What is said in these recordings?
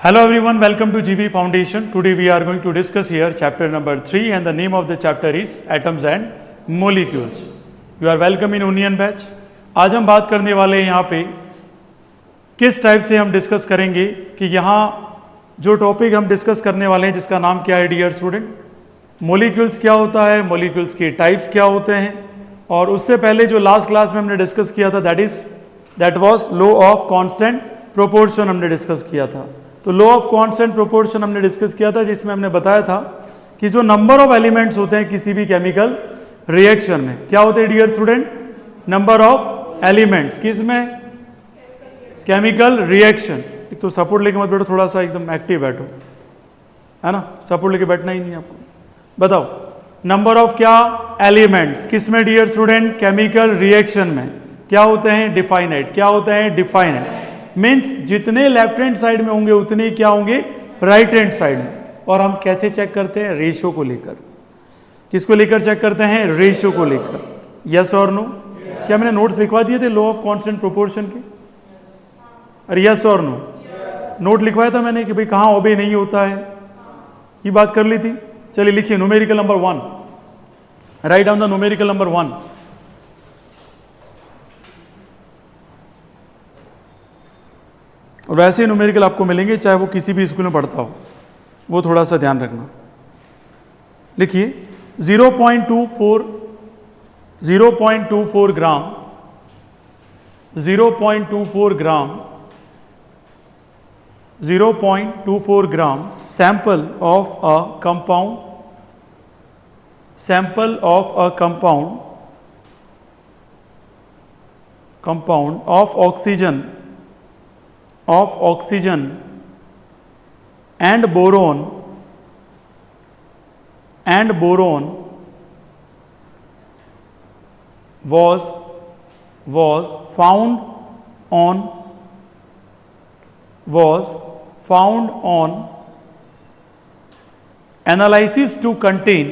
Hello everyone, welcome to GV Foundation. Today we are going to discuss here chapter number 3 and the name of the chapter is Atoms and Molecules. You are welcome in Union Batch. आज हम बात करने वाले हैं यहाँ पे किस type से हम डिस्कस करेंगे कि यहाँ जो टॉपिक हम डिस्कस करने वाले हैं जिसका नाम क्या है डियर स्टूडेंट, मोलिक्यूल्स क्या होता है, मोलिक्यूल्स के टाइप्स क्या होते हैं, और उससे पहले जो लास्ट क्लास में हमने डिस्कस किया था that was law of constant proportion हमने डिस्कस किया था। तो लॉ ऑफ कांस्टेंट प्रोपोर्शन हमने डिस्कस किया था जिसमें हमने बताया था कि जो नंबर ऑफ एलिमेंट्स होते हैं किसी भी केमिकल रिएक्शन में क्या होते हैं dear student, number of elements किस में, केमिकल रिएक्शन। एक तो सपोर्ट लेके मत बैठो, थोड़ा सा एकदम एक्टिव बैठो, है ना, सपोर्ट लेके बैठना ही नहीं आपको। बताओ नंबर ऑफ क्या एलिमेंट्स किस में डियर स्टूडेंट, केमिकल रिएक्शन में क्या होते हैं, डिफाइनाइट। क्या होते हैं डिफाइनाइट मीन्स जितने लेफ्ट हैंड साइड में होंगे उतने क्या होंगे राइट हैंड साइड में। और हम कैसे चेक करते हैं, रेशियो को लेकर। किसको लेकर चेक करते हैं, रेशियो को लेकर। यस और नो? क्या मैंने नोट्स लिखवा दिए थे लॉ ऑफ कांस्टेंट प्रोपोर्शन के? अरे यस और नो? नोट लिखवाया था मैंने कि भाई कहाँ ओबे नहीं होता है, ये बात कर ली थी। चलिए लिखिए numerical number 1, write down the numerical number 1। और वैसे न्यूमेरिकल आपको मिलेंगे चाहे वो किसी भी स्कूल में पढ़ता हो, वो थोड़ा सा ध्यान रखना। लिखिए 0.24 ग्राम, 0.24 ग्राम, 0.24 gram sample of a compound, sample of a compound of oxygen and boron was found on analysis to contain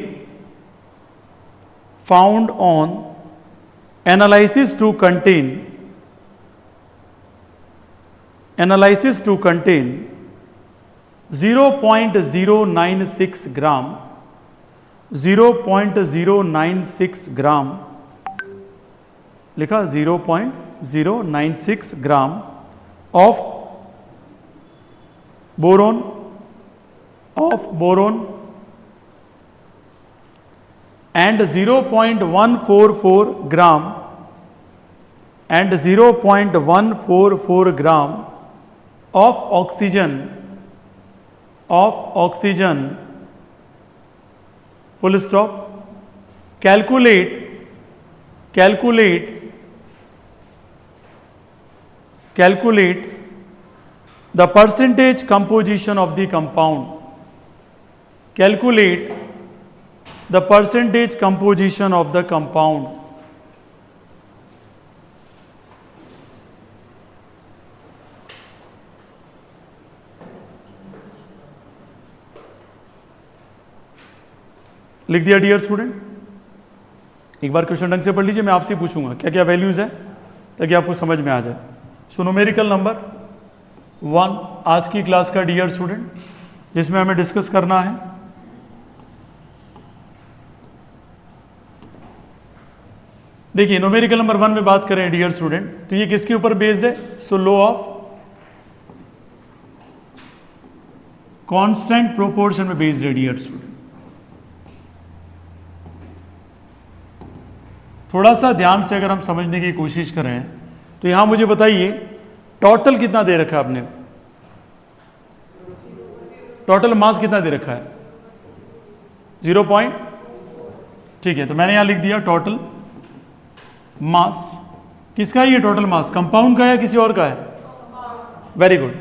found on analysis to contain 0.096 ग्राम, 0.096 ग्राम लिखा, 0.096 gram of boron and 0.144 gram and 0.144 gram of oxygen, full stop. Calculate the percentage composition of the compound. Calculate the percentage composition of the compound. लिख दिया dear student? एक बार question ढंग से पढ़ लीजिए, मैं आपसे पूछूंगा क्या क्या वैल्यूज है ताकि आपको समझ में आ जाए। सो न्यूमेरिकल नंबर 1 आज की क्लास का डियर स्टूडेंट जिसमें हमें डिस्कस करना है देखिए न्यूमेरिकल नंबर 1 में बात करें डियर स्टूडेंट तो ये किसके ऊपर बेस्ड है, so law of constant proportion में बेस्ड है डियर स्टूडेंट। थोड़ा सा ध्यान से अगर हम समझने की कोशिश करें तो यहां मुझे बताइए टोटल कितना दे रखा है आपने, टोटल मास कितना दे रखा है, 0. ठीक है, तो मैंने यहां लिख दिया टोटल मास। किसका है ये टोटल मास, कंपाउंड का है या किसी और का है? वेरी गुड,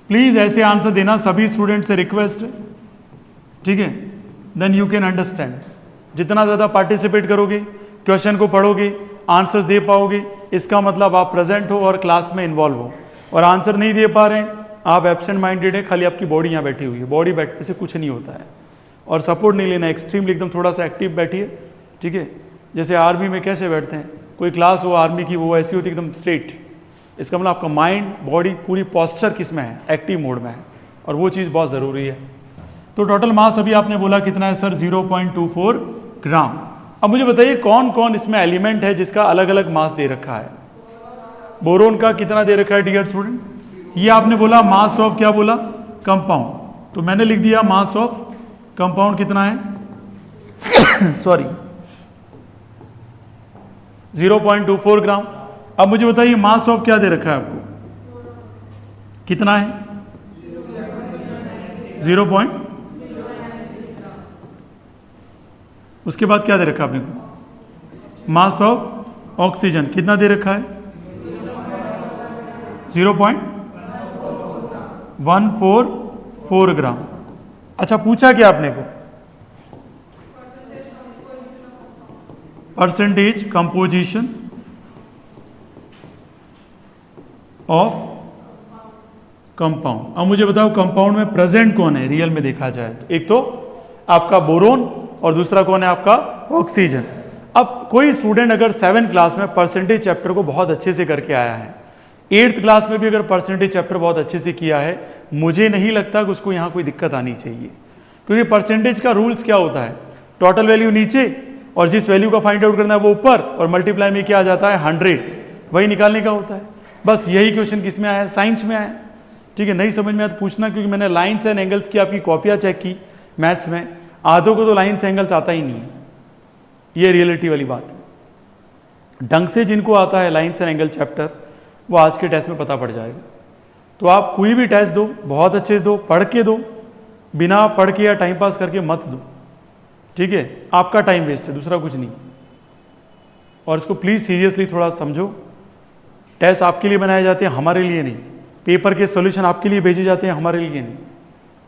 प्लीज ऐसे आंसर देना, सभी स्टूडेंट से रिक्वेस्ट है, ठीक है, देन यू कैन अंडरस्टैंड। जितना ज्यादा पार्टिसिपेट करोगे, क्वेश्चन को पढ़ोगे, आंसर्स दे पाओगे, इसका मतलब आप प्रेजेंट हो और क्लास में इन्वॉल्व हो। और आंसर नहीं दे पा रहे हैं, आप एब्सेंट माइंडेड है, खाली आपकी बॉडी यहाँ बैठी हुई है, बॉडी बैठने से कुछ नहीं होता है। और सपोर्ट नहीं लेना, एक्सट्रीमली एकदम थोड़ा सा एक्टिव बैठिए, ठीक है। जैसे आर्मी में कैसे बैठते हैं, कोई क्लास हो आर्मी की, वो ऐसी होती है एकदम स्ट्रेट। इसका मतलब आपका माइंड बॉडी पूरी पॉस्चर किस में है, एक्टिव मोड में है, और वो चीज़ बहुत ज़रूरी है। तो टोटल मास अभी आपने बोला कितना है सर? 0.24 ग्राम। अब मुझे बताइए कौन कौन इसमें एलिमेंट है जिसका अलग अलग मास दे रखा है? बोरोन का कितना दे रखा है डियर स्टूडेंट? ये आपने बोला मास ऑफ, क्या बोला? कंपाउंड। तो मैंने लिख दिया मास ऑफ कंपाउंड कितना है? सॉरी 0.24 ग्राम। अब मुझे बताइए मास ऑफ क्या दे रखा है आपको? कितना है? 0 पॉइंट, उसके बाद क्या दे रखा है आपने को? मास ऑफ ऑक्सीजन कितना दे रखा है? 0.144 ग्राम। अच्छा पूछा क्या आपने को? Percentage composition of compound. अब मुझे बताओ कंपाउंड में प्रेजेंट कौन है रियल में देखा जाए? एक तो आपका बोरोन और दूसरा कौन है आपका? ऑक्सीजन। अब कोई स्टूडेंट अगर 7th क्लास में परसेंटेज चैप्टर को बहुत अच्छे से करके आया है, 8th क्लास में भी अगर परसेंटेज चैप्टर बहुत अच्छे से किया है, मुझे नहीं लगता कि उसको यहाँ कोई दिक्कत आनी चाहिए। क्योंकि परसेंटेज का रूल्स क्या होता है? टोटल वैल्यू नीचे और जिस वैल्यू का फाइंड आउट करना है वो ऊपर, और मल्टीप्लाई में क्या आ जाता है? 100, वही निकालने का होता है। बस यही क्वेश्चन किस में आया है? साइंस में आया है। ठीक है, नहीं समझ में आया तो पूछना, क्योंकि मैंने लाइन्स एंड एंगल्स की आपकी कॉपियाँ चेक की मैथ्स में, आधों को तो लाइन्स एंगल्स आता ही नहीं है। ये रियलिटी वाली बात है। ढंग से जिनको आता है लाइन्स एंड एंगल चैप्टर, वो आज के टेस्ट में पता पड़ जाएगा। तो आप कोई भी टेस्ट दो, बहुत अच्छे से दो, पढ़ के दो, बिना पढ़ के या टाइम पास करके मत दो। ठीक है, आपका टाइम वेस्ट है, दूसरा कुछ नहीं। और इसको प्लीज़ सीरियसली थोड़ा समझो। टेस्ट आपके लिए बनाए जाते हैं, हमारे लिए नहीं। पेपर के सॉल्यूशन आपके लिए भेजे जाते हैं, हमारे लिए नहीं।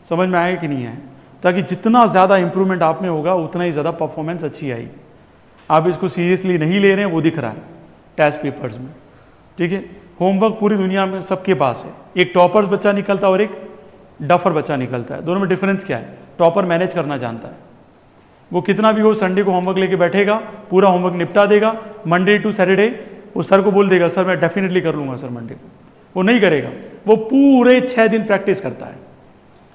समझ में आएगा कि नहीं है? ताकि जितना ज़्यादा इंप्रूवमेंट आप में होगा उतना ही ज़्यादा परफॉर्मेंस अच्छी आएगी। आप इसको सीरियसली नहीं ले रहे हैं, वो दिख रहा है टेस्ट पेपर्स में। ठीक है, होमवर्क पूरी दुनिया में सबके पास है। एक टॉपर्स बच्चा निकलता है और एक डफर बच्चा निकलता है। दोनों में डिफरेंस क्या है? टॉपर मैनेज करना जानता है, वो कितना भी हो संडे को होमवर्क लेके बैठेगा, पूरा होमवर्क निपटा देगा। मंडे टू सैटरडे वो सर को बोल देगा, सर मैं डेफिनेटली कर लूँगा सर मंडे को। वो नहीं करेगा, वो पूरे 6 दिन प्रैक्टिस करता है।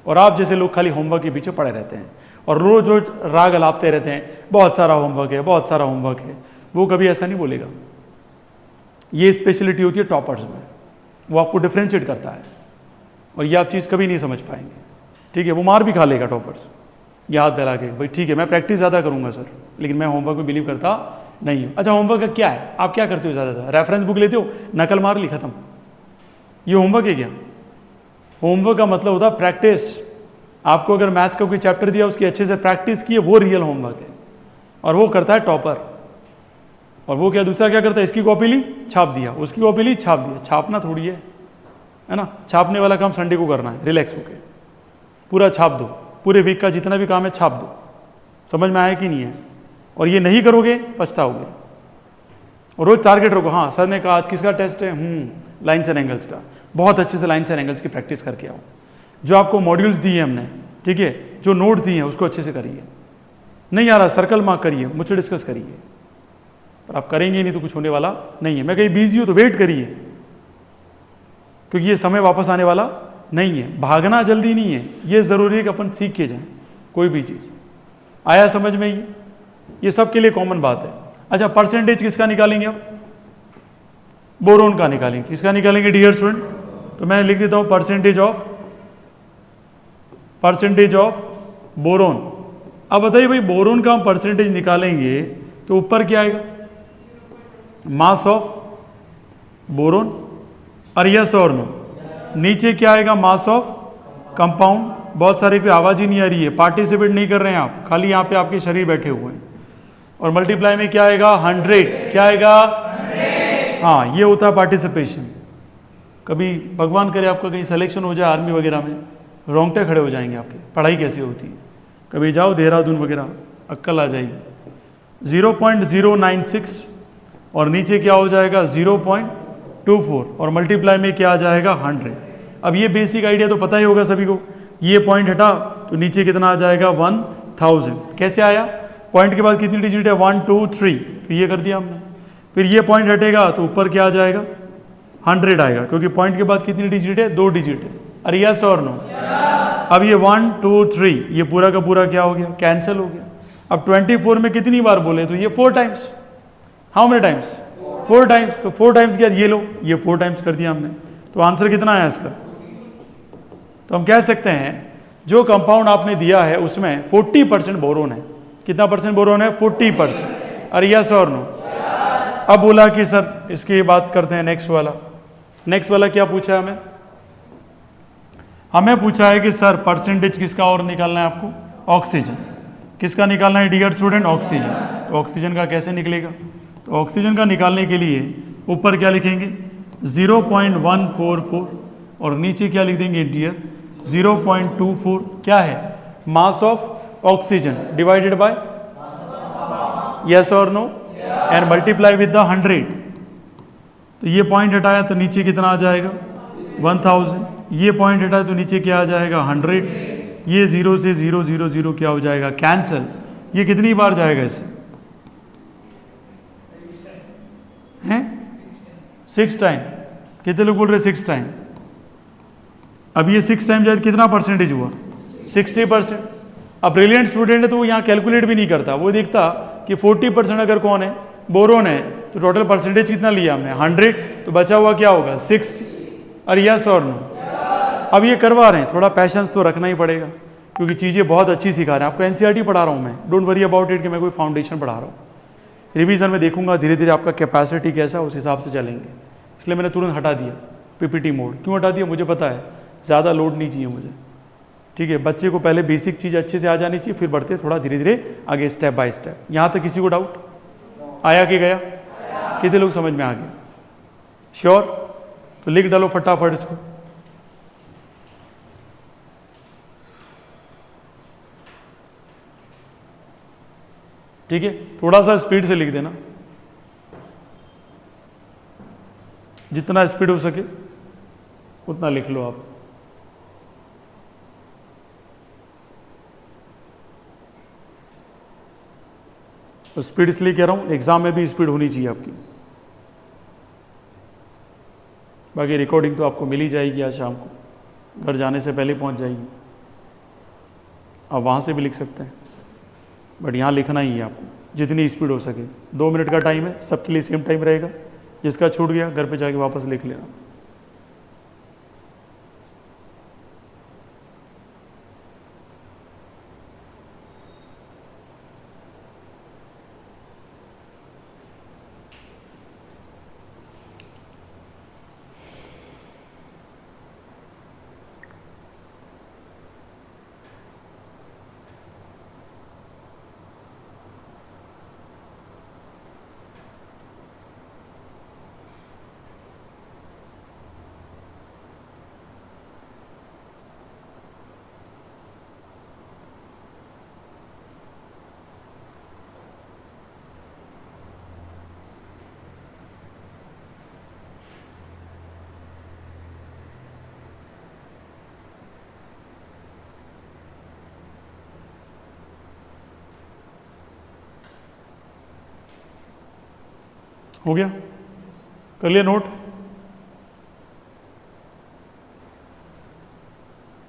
और आप जैसे लोग खाली होमवर्क के पीछे पड़े रहते हैं और रोज रोज राग अलापते रहते हैं, बहुत सारा होमवर्क है, बहुत सारा होमवर्क है। वो कभी ऐसा नहीं बोलेगा। ये स्पेशलिटी होती है टॉपर्स में, वो आपको डिफ्रेंशिएट करता है। और ये आप चीज़ कभी नहीं समझ पाएंगे। ठीक है, वो मार भी खा लेगा टॉपर्स, याद दिला के, भाई ठीक है मैं प्रैक्टिस ज़्यादा करूँगा सर, लेकिन मैं होमवर्क में बिलीव करता नहीं हूँ। अच्छा होमवर्क का क्या है? आप क्या करते हो ज़्यादातर? रेफरेंस बुक लेते हो, नकल मार ली, खत्म। ये होमवर्क है क्या? होमवर्क का मतलब होता है प्रैक्टिस। आपको अगर मैथ्स का कोई चैप्टर दिया, उसकी अच्छे से प्रैक्टिस की है, वो रियल होमवर्क है। और वो करता है टॉपर। और वो क्या दूसरा क्या करता है? इसकी कॉपी ली, छाप दिया, उसकी कॉपी ली, छाप दिया। छापना थोड़ी है ना? छापने वाला काम संडे को करना है, रिलैक्स होके पूरा छाप दो। पूरे वीक का जितना भी काम है छाप दो। समझ में आया कि नहीं है? और ये नहीं करोगे पछताओगे। और रोज टारगेट रखो, हाँ सर ने कहा आज किसका टेस्ट है? लाइन्स एंड एंगल्स का। बहुत अच्छे से लाइन्स एंड एंगल्स की प्रैक्टिस करके आओ। जो आपको मॉड्यूल्स दिए हमने, ठीक है, जो नोट्स दिए हैं उसको अच्छे से करिए। नहीं आ रहा सर्कल मार्क करिए, मुझसे डिस्कस करिए। पर आप करेंगे नहीं तो कुछ होने वाला नहीं है। मैं कहीं बिजी हूँ तो वेट करिए, क्योंकि ये समय वापस आने वाला नहीं है। भागना जल्दी नहीं है, ये ज़रूरी है कि अपन सीख के जाएं कोई भी चीज़। आया समझ में? ये सब के लिए कॉमन बात है। अच्छा परसेंटेज किसका निकालेंगे आप? बोरोन का निकालेंगे। किसका निकालेंगे डियर स्टूडेंट? तो मैं लिख देता हूँ परसेंटेज ऑफ बोरोन। अब बताइए भाई बोरोन का हम परसेंटेज निकालेंगे तो ऊपर क्या आएगा? Mass of boron. और यस और नो? नीचे क्या आएगा? Mass of compound. बहुत सारे कोई आवाज़ ही नहीं आ रही है, पार्टिसिपेट नहीं कर रहे हैं आप, खाली यहाँ पे आपके शरीर बैठे हुए हैं। और मल्टीप्लाई में क्या आएगा? 100। क्या आएगा? 100। हाँ, ये होता है पार्टिसिपेशन। कभी भगवान करे आपका कहीं सिलेक्शन हो जाए आर्मी वगैरह में, रोंगटे खड़े हो जाएंगे आपके। पढ़ाई कैसी होती है? कभी जाओ देहरादून वगैरह, अक्कल आ जाएगी। 0.096 और नीचे क्या हो जाएगा? 0.24 और मल्टीप्लाई में क्या आ जाएगा? 100। अब ये बेसिक आइडिया तो पता ही होगा सभी को। ये पॉइंट हटा तो नीचे कितना आ जाएगा? 1000। कैसे आया? पॉइंट के बाद कितनी डिजिट है? 1 2 3, तो ये कर दिया हमने। फिर ये पॉइंट हटेगा तो ऊपर क्या आ जाएगा? 100 आएगा, क्योंकि पॉइंट के बाद कितनी डिजिट है? 2 डिजिट है। अरे यस और नो? अब ये 1 2 3 ये पूरा का पूरा क्या हो गया, कैंसिल हो गया। अब 24 में कितनी बार बोले, तो ये 4 times. How many times, 4 times. तो 4 टाइम्स के बाद ये लो, ये 4 टाइम्स कर दिया हमने, तो आंसर कितना आया इसका। तो हम कह सकते हैं जो कंपाउंड आपने दिया है उसमें 40% बोरोन है। कितना परसेंट बोरोन है, 40%। अरे यस और नो। अब बोला कि सर इसकी बात करते हैं नेक्स्ट वाला। नेक्स्ट वाला क्या पूछा है हमें पूछा है कि सर परसेंटेज किसका और निकालना है आपको, ऑक्सीजन। किसका निकालना है डियर स्टूडेंट, ऑक्सीजन। तो ऑक्सीजन का कैसे निकलेगा, तो ऑक्सीजन का निकालने के लिए ऊपर क्या लिखेंगे 0.144 और नीचे क्या लिख देंगे डियर 0.24। क्या है, mass of oxygen divided by yes और no and multiply with the 100। तो ये पॉइंट हटाया तो नीचे कितना आ जाएगा 1000। ये पॉइंट हटाया तो नीचे क्या आ जाएगा 100। ये 0 से 0 0 0 क्या हो जाएगा, कैंसल। ये कितनी बार जाएगा इसे, हैं 6 टाइम। कितने लोग बोल रहे 6 टाइम। अब ये 6 टाइम जाए कितना परसेंटेज हुआ, 60%। अब ब्रिलियंट स्टूडेंट है तो वो यहाँ कैलकुलेट भी नहीं करता, वो देखता कि 40% अगर कौन है, बोरोन है, तो टोटल परसेंटेज कितना लिया हमने 100, तो बचा हुआ क्या होगा 60। अरे यस और नो। अब ये करवा रहे हैं, थोड़ा पैशंस तो रखना ही पड़ेगा क्योंकि चीज़ें बहुत अच्छी सिखा रहे हैं। आपको एनसीईआरटी पढ़ा रहा हूँ मैं, डोंट वरी अबाउट इट कि मैं कोई फाउंडेशन पढ़ा रहा हूँ। रिवीजन में देखूंगा धीरे धीरे आपका कैपेसिटी कैसा है, उस हिसाब से चलेंगे। इसलिए मैंने तुरंत हटा दिया पीपीटी मोड। क्यों हटा दिया, मुझे पता है ज़्यादा लोड नहीं चाहिए मुझे, ठीक है। बच्चे को पहले बेसिक चीज़ अच्छे से आ जानी चाहिए, फिर बढ़ते थोड़ा धीरे धीरे आगे स्टेप बाय स्टेप। यहाँ तक किसी को डाउट आया कि गया, कितने लोग समझ में आ गया, श्योर। तो लिख डालो फटाफट इसको। ठीक है, थोड़ा सा स्पीड से लिख देना, जितना स्पीड हो सके उतना लिख लो आप। तो स्पीड इसलिए कह रहा हूं, एग्जाम में भी स्पीड होनी चाहिए आपकी। बाकी रिकॉर्डिंग तो आपको मिल ही जाएगी आज शाम को, घर जाने से पहले पहुंच जाएगी। आप वहां से भी लिख सकते हैं, बट यहाँ लिखना ही है आपको जितनी स्पीड हो सके। 2 मिनट का टाइम है, सबके लिए सेम टाइम रहेगा। जिसका छूट गया घर पे जाके वापस लिख लेना। हो गया, कर लिया नोट,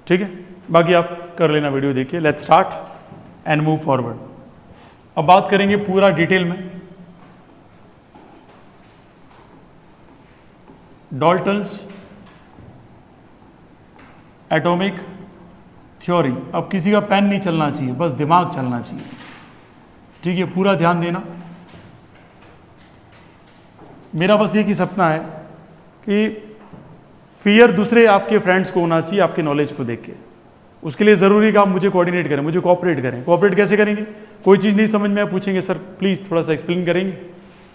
ठीक है। बाकी आप कर लेना वीडियो देखिए। Let's start and move forward. अब बात करेंगे पूरा डिटेल में डाल्टन्स एटॉमिक थ्योरी। अब किसी का पेन नहीं चलना चाहिए, बस दिमाग चलना चाहिए, ठीक है। पूरा ध्यान देना। मेरा बस एक ही सपना है कि फियर दूसरे आपके फ्रेंड्स को होना चाहिए आपके नॉलेज को देख के। उसके लिए ज़रूरी है कि आप मुझे कोऑर्डिनेट करें, मुझे कोऑपरेट करें। कोऑपरेट कैसे करेंगे, कोई चीज़ नहीं समझ में आए पूछेंगे सर प्लीज़ थोड़ा सा एक्सप्लेन करेंगे,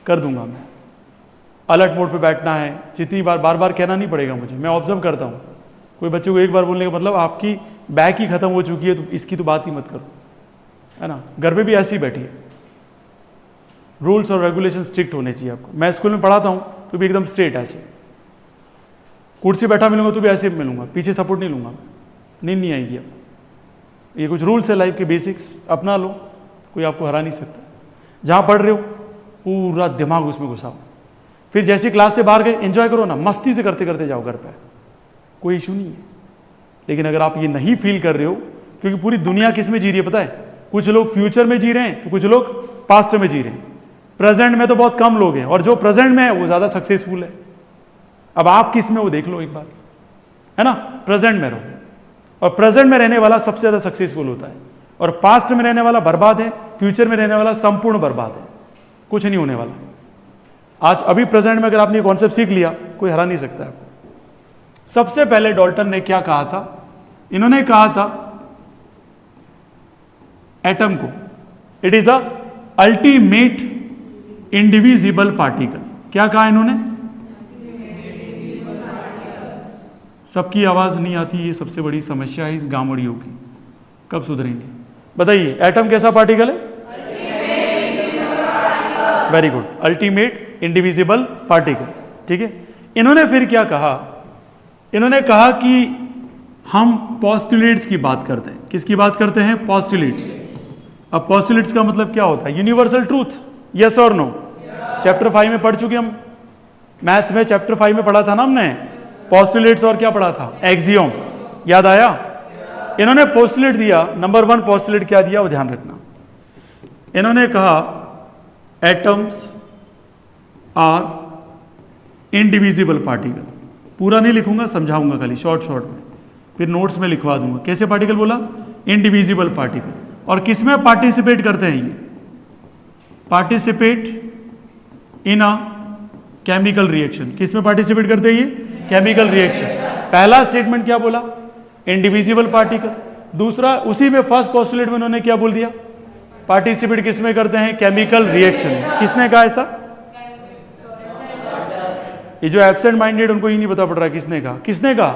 कर दूंगा मैं। अलर्ट मोड पे बैठना है, जितनी बार बार बार कहना नहीं पड़ेगा मुझे, मैं ऑब्जर्व करता हूँ। कोई बच्चे को एक बार बोलने का मतलब आपकी बैक ही खत्म हो चुकी है तो इसकी तो बात ही मत करो, है ना। घर पे भी ऐसे ही बैठिए, रूल्स और रेगुलेशन स्ट्रिक्ट होने चाहिए आपको। मैं स्कूल में पढ़ाता हूँ तो भी एकदम स्ट्रेट ऐसे, कुर्सी बैठा मिलूंगा तो भी ऐसे मिलूंगा, पीछे सपोर्ट नहीं लूंगा, नींद नहीं आएगी आपको। ये कुछ रूल्स है लाइफ के, बेसिक्स अपना लो, कोई आपको हरा नहीं सकता। जहाँ पढ़ रहे हो पूरा दिमाग उसमें घुसाओ, फिर जैसे क्लास से बाहर गए एंजॉय करो ना, मस्ती से करते करते जाओ घर पे, कोई इशू नहीं है। लेकिन अगर आप ये नहीं फील कर रहे हो, क्योंकि पूरी दुनिया किस में जी रही है पता है, कुछ लोग फ्यूचर में जी रहे हैं तो कुछ लोग पास्ट में जी रहे हैं। प्रेजेंट में तो बहुत कम लोग हैं, और जो प्रेजेंट में है वो ज्यादा सक्सेसफुल है। अब आप किस में वो देख लो एक बार, है ना। प्रेजेंट में रहो, और प्रेजेंट में रहने वाला सबसे ज्यादा सक्सेसफुल होता है, और पास्ट में रहने वाला बर्बाद है, फ्यूचर में रहने वाला संपूर्ण बर्बाद है, कुछ नहीं होने वाला। आज अभी प्रेजेंट में अगर आपने कॉन्सेप्ट सीख लिया, कोई हरा नहीं सकता आपको। सबसे पहले डाल्टन ने क्या कहा था, इन्होंने कहा था एटम को it is a ultimate indivisible particle. क्या कहा इन्होंने? सबकी आवाज नहीं आती, ये सबसे बड़ी समस्या है इस गांवड़ियों की। कब सुधरेंगे बताइए? एटम कैसा पार्टिकल है? Very good, ultimate indivisible particle. ठीक है, इन्होंने फिर क्या कहा? इन्होंने कहा कि हम पॉस्टुलेट्स की बात करते हैं। किसकी बात करते हैं? पॉस्टुलेट्स। अब पॉस्टुलेट्स का मतलब क्या होता है? यूनिवर्सल ट्रूथ, यस और नो? चैप्टर 5 में पढ़ चुके हम, मैथ्स में चैप्टर 5 में पढ़ा था ना हमने पॉस्टुलेट्स, और क्या पढ़ा था? एक्सियोम। याद आया? इन्होंने पोस्टुलेट दिया, नंबर 1 पोस्टुलेट क्या दिया वो ध्यान रखना। इन्होंने कहा एटम्स आर इंडिविजिबल पार्टिकल। पूरा नहीं लिखूंगा, समझाऊंगा खाली शॉर्ट शॉर्ट में, फिर नोट्स में लिखवा दूंगा। कैसे पार्टिकल बोला? Indivisible particle. और किसमें पार्टिसिपेट करते हैं ये? Participate in a chemical reaction. किसमें पार्टिसिपेट करते हैं ये? Chemical reaction. पहला स्टेटमेंट क्या बोला? Indivisible particle. दूसरा, उसी में फर्स्ट पोस्टुलेट में उन्होंने क्या बोल दिया? पार्टिसिपेट किसमें करते हैं? Chemical reaction. किसने कहा ऐसा? ये जो एब्सेंट माइंडेड उनको ही नहीं पता पड़ रहा किसने कहा। किसने कहा?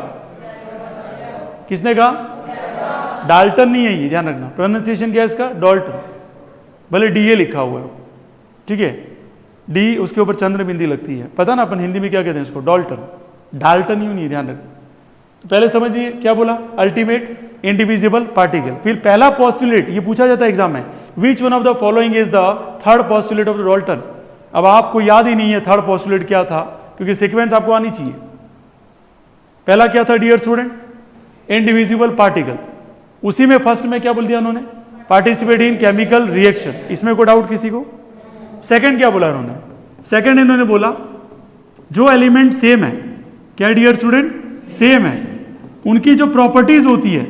किसने कहा? डाल्टन नहीं है ये, ध्यान रखना। प्रोनाउंसिएशन क्या है इसका? डाल्टन, भले डीए लिखा हुआ है, ठीक है, डी उसके ऊपर चंद्र बिंदी लगती है। पता ना अपन हिंदी में क्या कहते हैं इसको? डाल्टन। डाल्टन ही नहीं, ध्यान रखना। तो पहले समझिए क्या बोला? Ultimate indivisible particle. फिर पहला पोस्टुलेट, ये पूछा जाता है एग्जाम में, विच one of the following is the third postulate of the Dalton. अब आपको याद ही नहीं है थर्ड पोस्टुलेट क्या था, क्योंकि सीक्वेंस आपको आनी चाहिए। पहला क्या था डियर स्टूडेंट? Indivisible particle. उसी में फर्स्ट में क्या बोल दिया उन्होंने? Participate in chemical reaction. इसमें कोई डाउट किसी को? सेकंड क्या बोला उन्होंने? सेकंड इन्होंने बोला जो एलिमेंट सेम है, क्या डियर स्टूडेंट? सेम है, उनकी जो प्रॉपर्टीज होती है,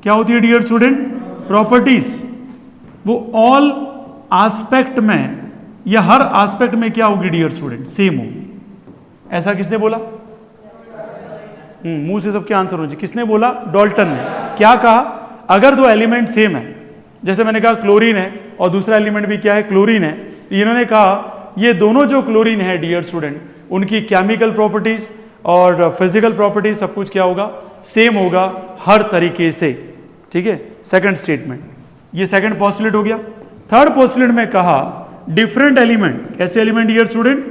क्या होती है डियर स्टूडेंट? प्रॉपर्टीज। वो ऑल आस्पेक्ट में या हर आस्पेक्ट में क्या होगी डियर स्टूडेंट? सेम होगी। ऐसा किसने बोला? मुंह से सबके आंसर हो जी। किसने बोला? डाल्टन ने। क्या कहा? अगर दो एलिमेंट सेम है, जैसे मैंने कहा क्लोरीन है और दूसरा एलिमेंट भी क्या है? क्लोरीन है। इन्होंने कहा ये दोनों जो क्लोरीन है डियर स्टूडेंट, उनकी केमिकल प्रॉपर्टीज और फिजिकल प्रॉपर्टीज सब कुछ क्या होगा? सेम होगा हर तरीके से। ठीक है, सेकंड स्टेटमेंट। ये सेकंड पोस्टुलेट हो गया। थर्ड पोस्टुलेट में कहा डिफरेंट एलिमेंट। कैसे एलिमेंट डियर स्टूडेंट?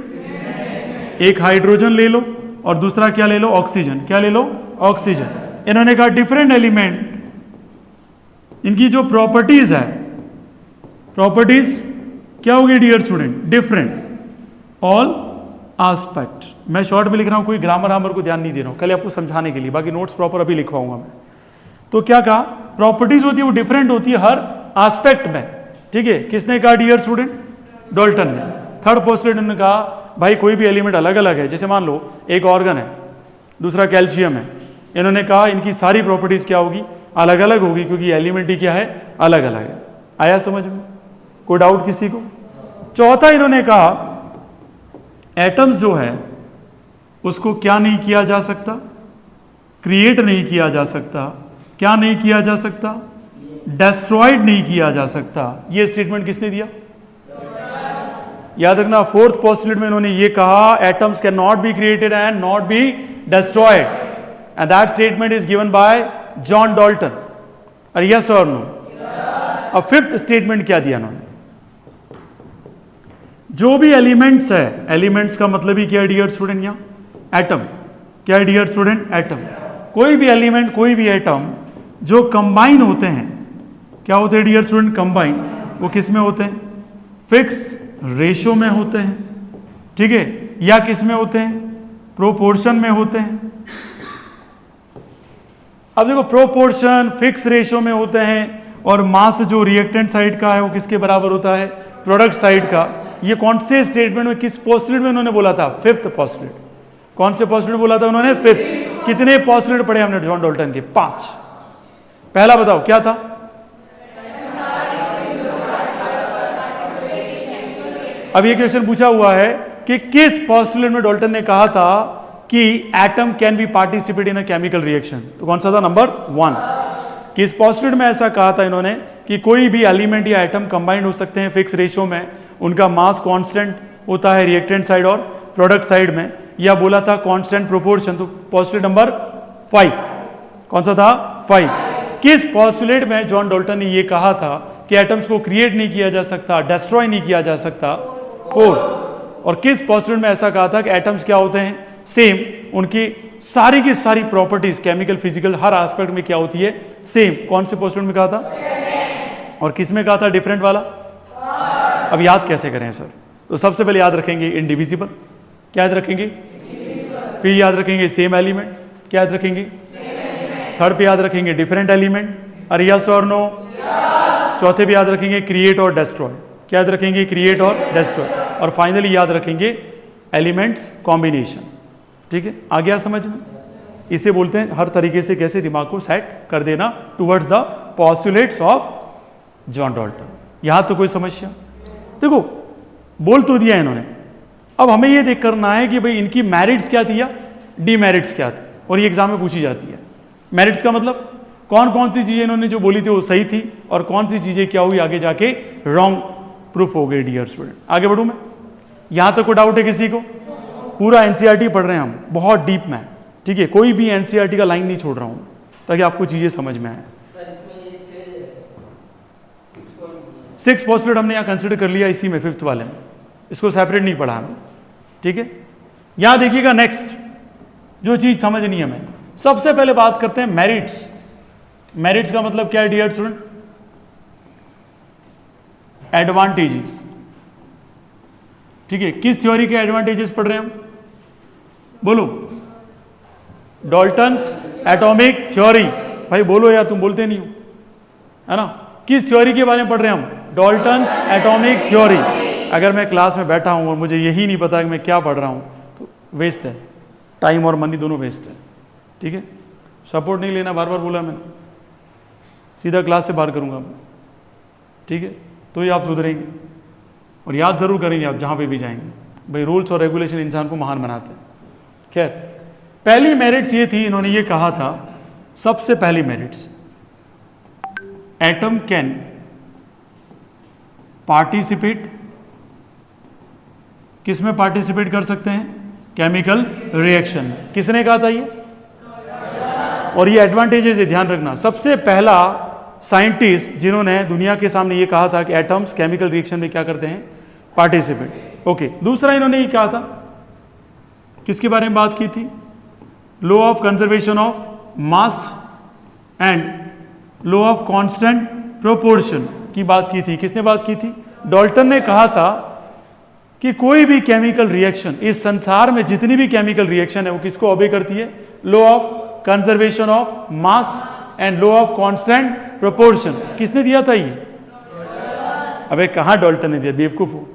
एक हाइड्रोजन ले लो और दूसरा क्या ले लो? ऑक्सीजन। क्या ले लो? ऑक्सीजन। इन्होंने कहा डिफरेंट एलिमेंट, इनकी जो प्रॉपर्टीज है, प्रॉपर्टीज क्या होगी dear student? Different all aspect. मैं शॉर्ट में लिख रहा हूं, कोई ग्रामर आमर को ध्यान नहीं दे रहा हूं, कल आपको समझाने के लिए, बाकी नोट्स प्रॉपर अभी लिखवाऊंगा मैं। तो क्या कहा? प्रॉपर्टीज होती है वो डिफरेंट होती है हर आस्पेक्ट में। ठीक है, किसने कहा डियर स्टूडेंट? डाल्टन ने। थर्ड पोस्टुलेट ने कहा भाई कोई भी एलिमेंट अलग अलग है, जैसे मान लो एक ऑर्गन है, दूसरा कैल्शियम है। इन्होंने कहा इनकी सारी प्रॉपर्टीज क्या होगी? अलग अलग होगी, क्योंकि एलिमेंट ही क्या है? अलग अलग है। आया समझ में? कोई डाउट किसी को? चौथा इन्होंने कहा एटम्स जो है उसको क्या नहीं किया जा सकता? क्रिएट नहीं किया जा सकता। क्या नहीं किया जा सकता? डेस्ट्रॉयड नहीं किया जा सकता। ये स्टेटमेंट किसने दिया? याद रखना, फोर्थ पोस्टुलेट में इन्होंने ये कहा atoms can not be created and not be destroyed, and that statement is given by John Dalton. और यस और नो? अब फिफ्थ स्टेटमेंट क्या दिया इन्होंने? जो भी एलिमेंट्स है, एलिमेंट्स का मतलब ही क्या है डियर स्टूडेंट? यहां एटम। क्या है डियर स्टूडेंट? एटम। कोई भी एलिमेंट, कोई भी एटम जो कंबाइन होते हैं, क्या होते हैं डियर स्टूडेंट? कंबाइन। वो किस में होते हैं? फिक्स रेशो में होते हैं। ठीक है, या किस में होते हैं? प्रोपोर्शन में होते हैं। अब देखो प्रोपोर्शन फिक्स रेशियो में होते हैं और मास जो रिएक्टेंट साइड का है वो किसके बराबर होता है, प्रोडक्ट साइड का। ये कौन से स्टेटमेंट में, किस पोस्टुलेट में उन्होंने बोला था, फिफ्थ पोस्टुलेट। कौन से पोस्टुलेट बोला था उन्होंने, फिफ्थ। कितने पोस्टुलेट पढ़े हमने जॉन डाल्टन के, 5। पहला बताओ क्या था, अब ये क्वेश्चन पूछा हुआ है कि किस पोस्टुलेट में डाल्टन ने कहा था कि atom can be participate in a chemical reaction, तो कौन सा था, नंबर 1। किस पोस्टुलेट में ऐसा कहा था इन्होंने कि कोई भी एलिमेंट या एटम कंबाइंड हो सकते हैं फिक्स रेशियो में, उनका मास कांस्टेंट होता है रिएक्टेंट साइड और प्रोडक्ट साइड में, या बोला था कांस्टेंट प्रोपोर्शन, तो पोस्टुलेट नंबर 5। कौन सा था, 5। किस पोस्टुलेट में जॉन डाल्टन ने ये कहा था कि एटम्स को क्रिएट नहीं किया जा सकता, डिस्ट्रॉय नहीं किया जा सकता, 4। और किस पोस्टुलेट में ऐसा कहा था कि एटम्स क्या होते हैं, सेम, उनकी सारी की सारी प्रॉपर्टीज केमिकल फिजिकल हर एस्पेक्ट में क्या होती है, सेम। कौन से पोस्टुलेट में कहा था, और किस में कहा था, डिफरेंट वाला। अब याद कैसे करें सर, तो सबसे पहले याद रखेंगे इंडिविजिबल, क्या याद रखेंगे, फिर याद रखेंगे सेम एलिमेंट, क्या याद रखेंगे, थर्ड पे याद रखेंगे डिफरेंट एलिमेंट, अरे यस और नो, चौथे पे याद रखेंगे क्रिएट और डिस्ट्रॉय, क्या याद रखेंगे, क्रिएट और डिस्ट्रॉय, और फाइनली याद रखेंगे एलिमेंट्स कॉम्बिनेशन। ठीक है, आ गया समझ में। इसे बोलते हैं हर तरीके से कैसे दिमाग को सेट कर देना towards the postulates of John Dalton. यहां तो कोई समस्या, देखो बोल तो दिया इन्होंने, अब हमें ये देख करना है कि भाई इनकी मेरिट्स क्या थी या डीमेरिट्स क्या थी, और ये एग्जाम में पूछी जाती है। मेरिट्स का मतलब कौन कौन सी चीजें इन्होंने जो बोली थी वो सही थी, और कौन सी चीजें क्या हुई आगे जाके रॉन्ग प्रूफ हो गई। डियर स्टूडेंट, आगे बढ़ूं मैं, यहां तक कोई डाउट है किसी को, पूरा एनसीईआरटी पढ़ रहे हैं हम, बहुत डीप में, ठीक है, कोई भी एनसीईआरटी का लाइन नहीं छोड़ रहा हूं ताकि आपको चीजें समझ में आए। 6 पोस्टुलेट हमने यहां कंसिडर कर लिया इसी में, 5th वाले में, इसको सेपरेट नहीं पढ़ा हमें, ठीक है। यहां देखिएगा नेक्स्ट जो चीज समझनी है, हमें सबसे पहले बात करते हैं मेरिट्स। मेरिट्स का मतलब क्या है डियर स्टूडेंट, एडवांटेजेस, ठीक है। किस थ्योरी के एडवांटेजेस पढ़ रहे हैं हम, बोलो, डाल्टन्स एटॉमिक थ्योरी। भाई बोलो यार, तुम बोलते नहीं हो, है ना। किस थ्योरी के बारे में पढ़ रहे हैं हम, डाल्टन्स एटॉमिक थ्योरी। अगर मैं क्लास में बैठा हूं और मुझे यही नहीं पता कि मैं क्या पढ़ रहा हूं तो वेस्ट है, टाइम और मनी दोनों वेस्ट है, ठीक है। सपोर्ट नहीं लेना, बार बार बोला मैंने, सीधा क्लास से बाहर करूंगा मैं, ठीक है। तो ये आप सुधरेंगे और याद जरूर करेंगे आप जहां पे भी जाएंगे। भाई रूल्स और रेगुलेशन इंसान को महान बनाते हैं। खैर, पहली मेरिट्स ये थी, इन्होंने ये कहा था, सबसे पहली मेरिट्स, एटम कैन पार्टिसिपेट, किस में पार्टिसिपेट कर सकते हैं, केमिकल रिएक्शन। किसने कहा था ये, और ये एडवांटेजेस है, ध्यान रखना, सबसे पहला साइंटिस्ट जिन्होंने दुनिया के सामने ये कहा था कि एटम्स केमिकल रिएक्शन में क्या करते हैं, पार्टिसिपेट। ओके, दूसरा इन्होंने ये कहा था, किसके बारे में बात की थी, law of conservation of mass and law of constant proportion की बात की थी। किसने बात की थी, डाल्टन ने कहा था कि कोई भी केमिकल रिएक्शन, इस संसार में जितनी भी केमिकल रिएक्शन है वो किसको ओबे करती है, law of conservation of mass and law of constant proportion. किसने दिया था ये, अबे कहां डाल्टन ने दिया, बेवकूफ हो,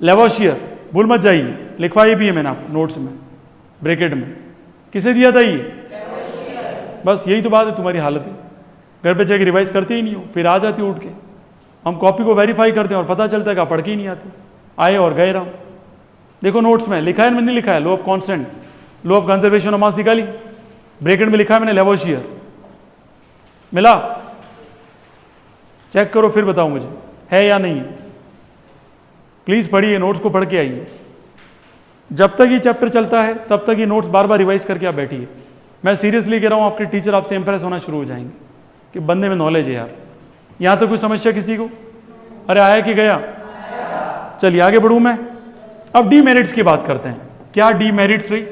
लेवोशियर, भूल मत जाइए, लिखवाई भी है मैंने आपको नोट्स में ब्रैकेट में, किसे दिया था ये, बस यही तो बात है, तुम्हारी हालत है, घर पे जाके रिवाइज करते ही नहीं हो, फिर आ जाती उठ के, हम कॉपी को वेरीफाई करते हैं और पता चलता है कि आप पढ़ के ही नहीं आते, आए और गए रहो। देखो नोट्स में लिखा है, मैंने नहीं लिखा है, law of constant, law of conservation of mass निकाली, ब्रैकेट में लिखा है मैंने लेवोशियर, मिला, चेक करो फिर बताओ मुझे है या नहीं। प्लीज पढ़िए, नोट्स को पढ़ के आइए, जब तक ये चैप्टर चलता है तब तक ये नोट्स बार बार रिवाइज करके आप बैठिए। मैं सीरियसली कह रहा हूं, आपके टीचर आपसे इंप्रेस होना शुरू हो जाएंगे कि बंदे में नॉलेज है यार। यहां तो कोई समस्या किसी को, अरे आया कि गया, चलिए आगे बढ़ूं मैं। अब डीमेरिट्स की बात करते हैं, क्या डीमेरिट्स रही,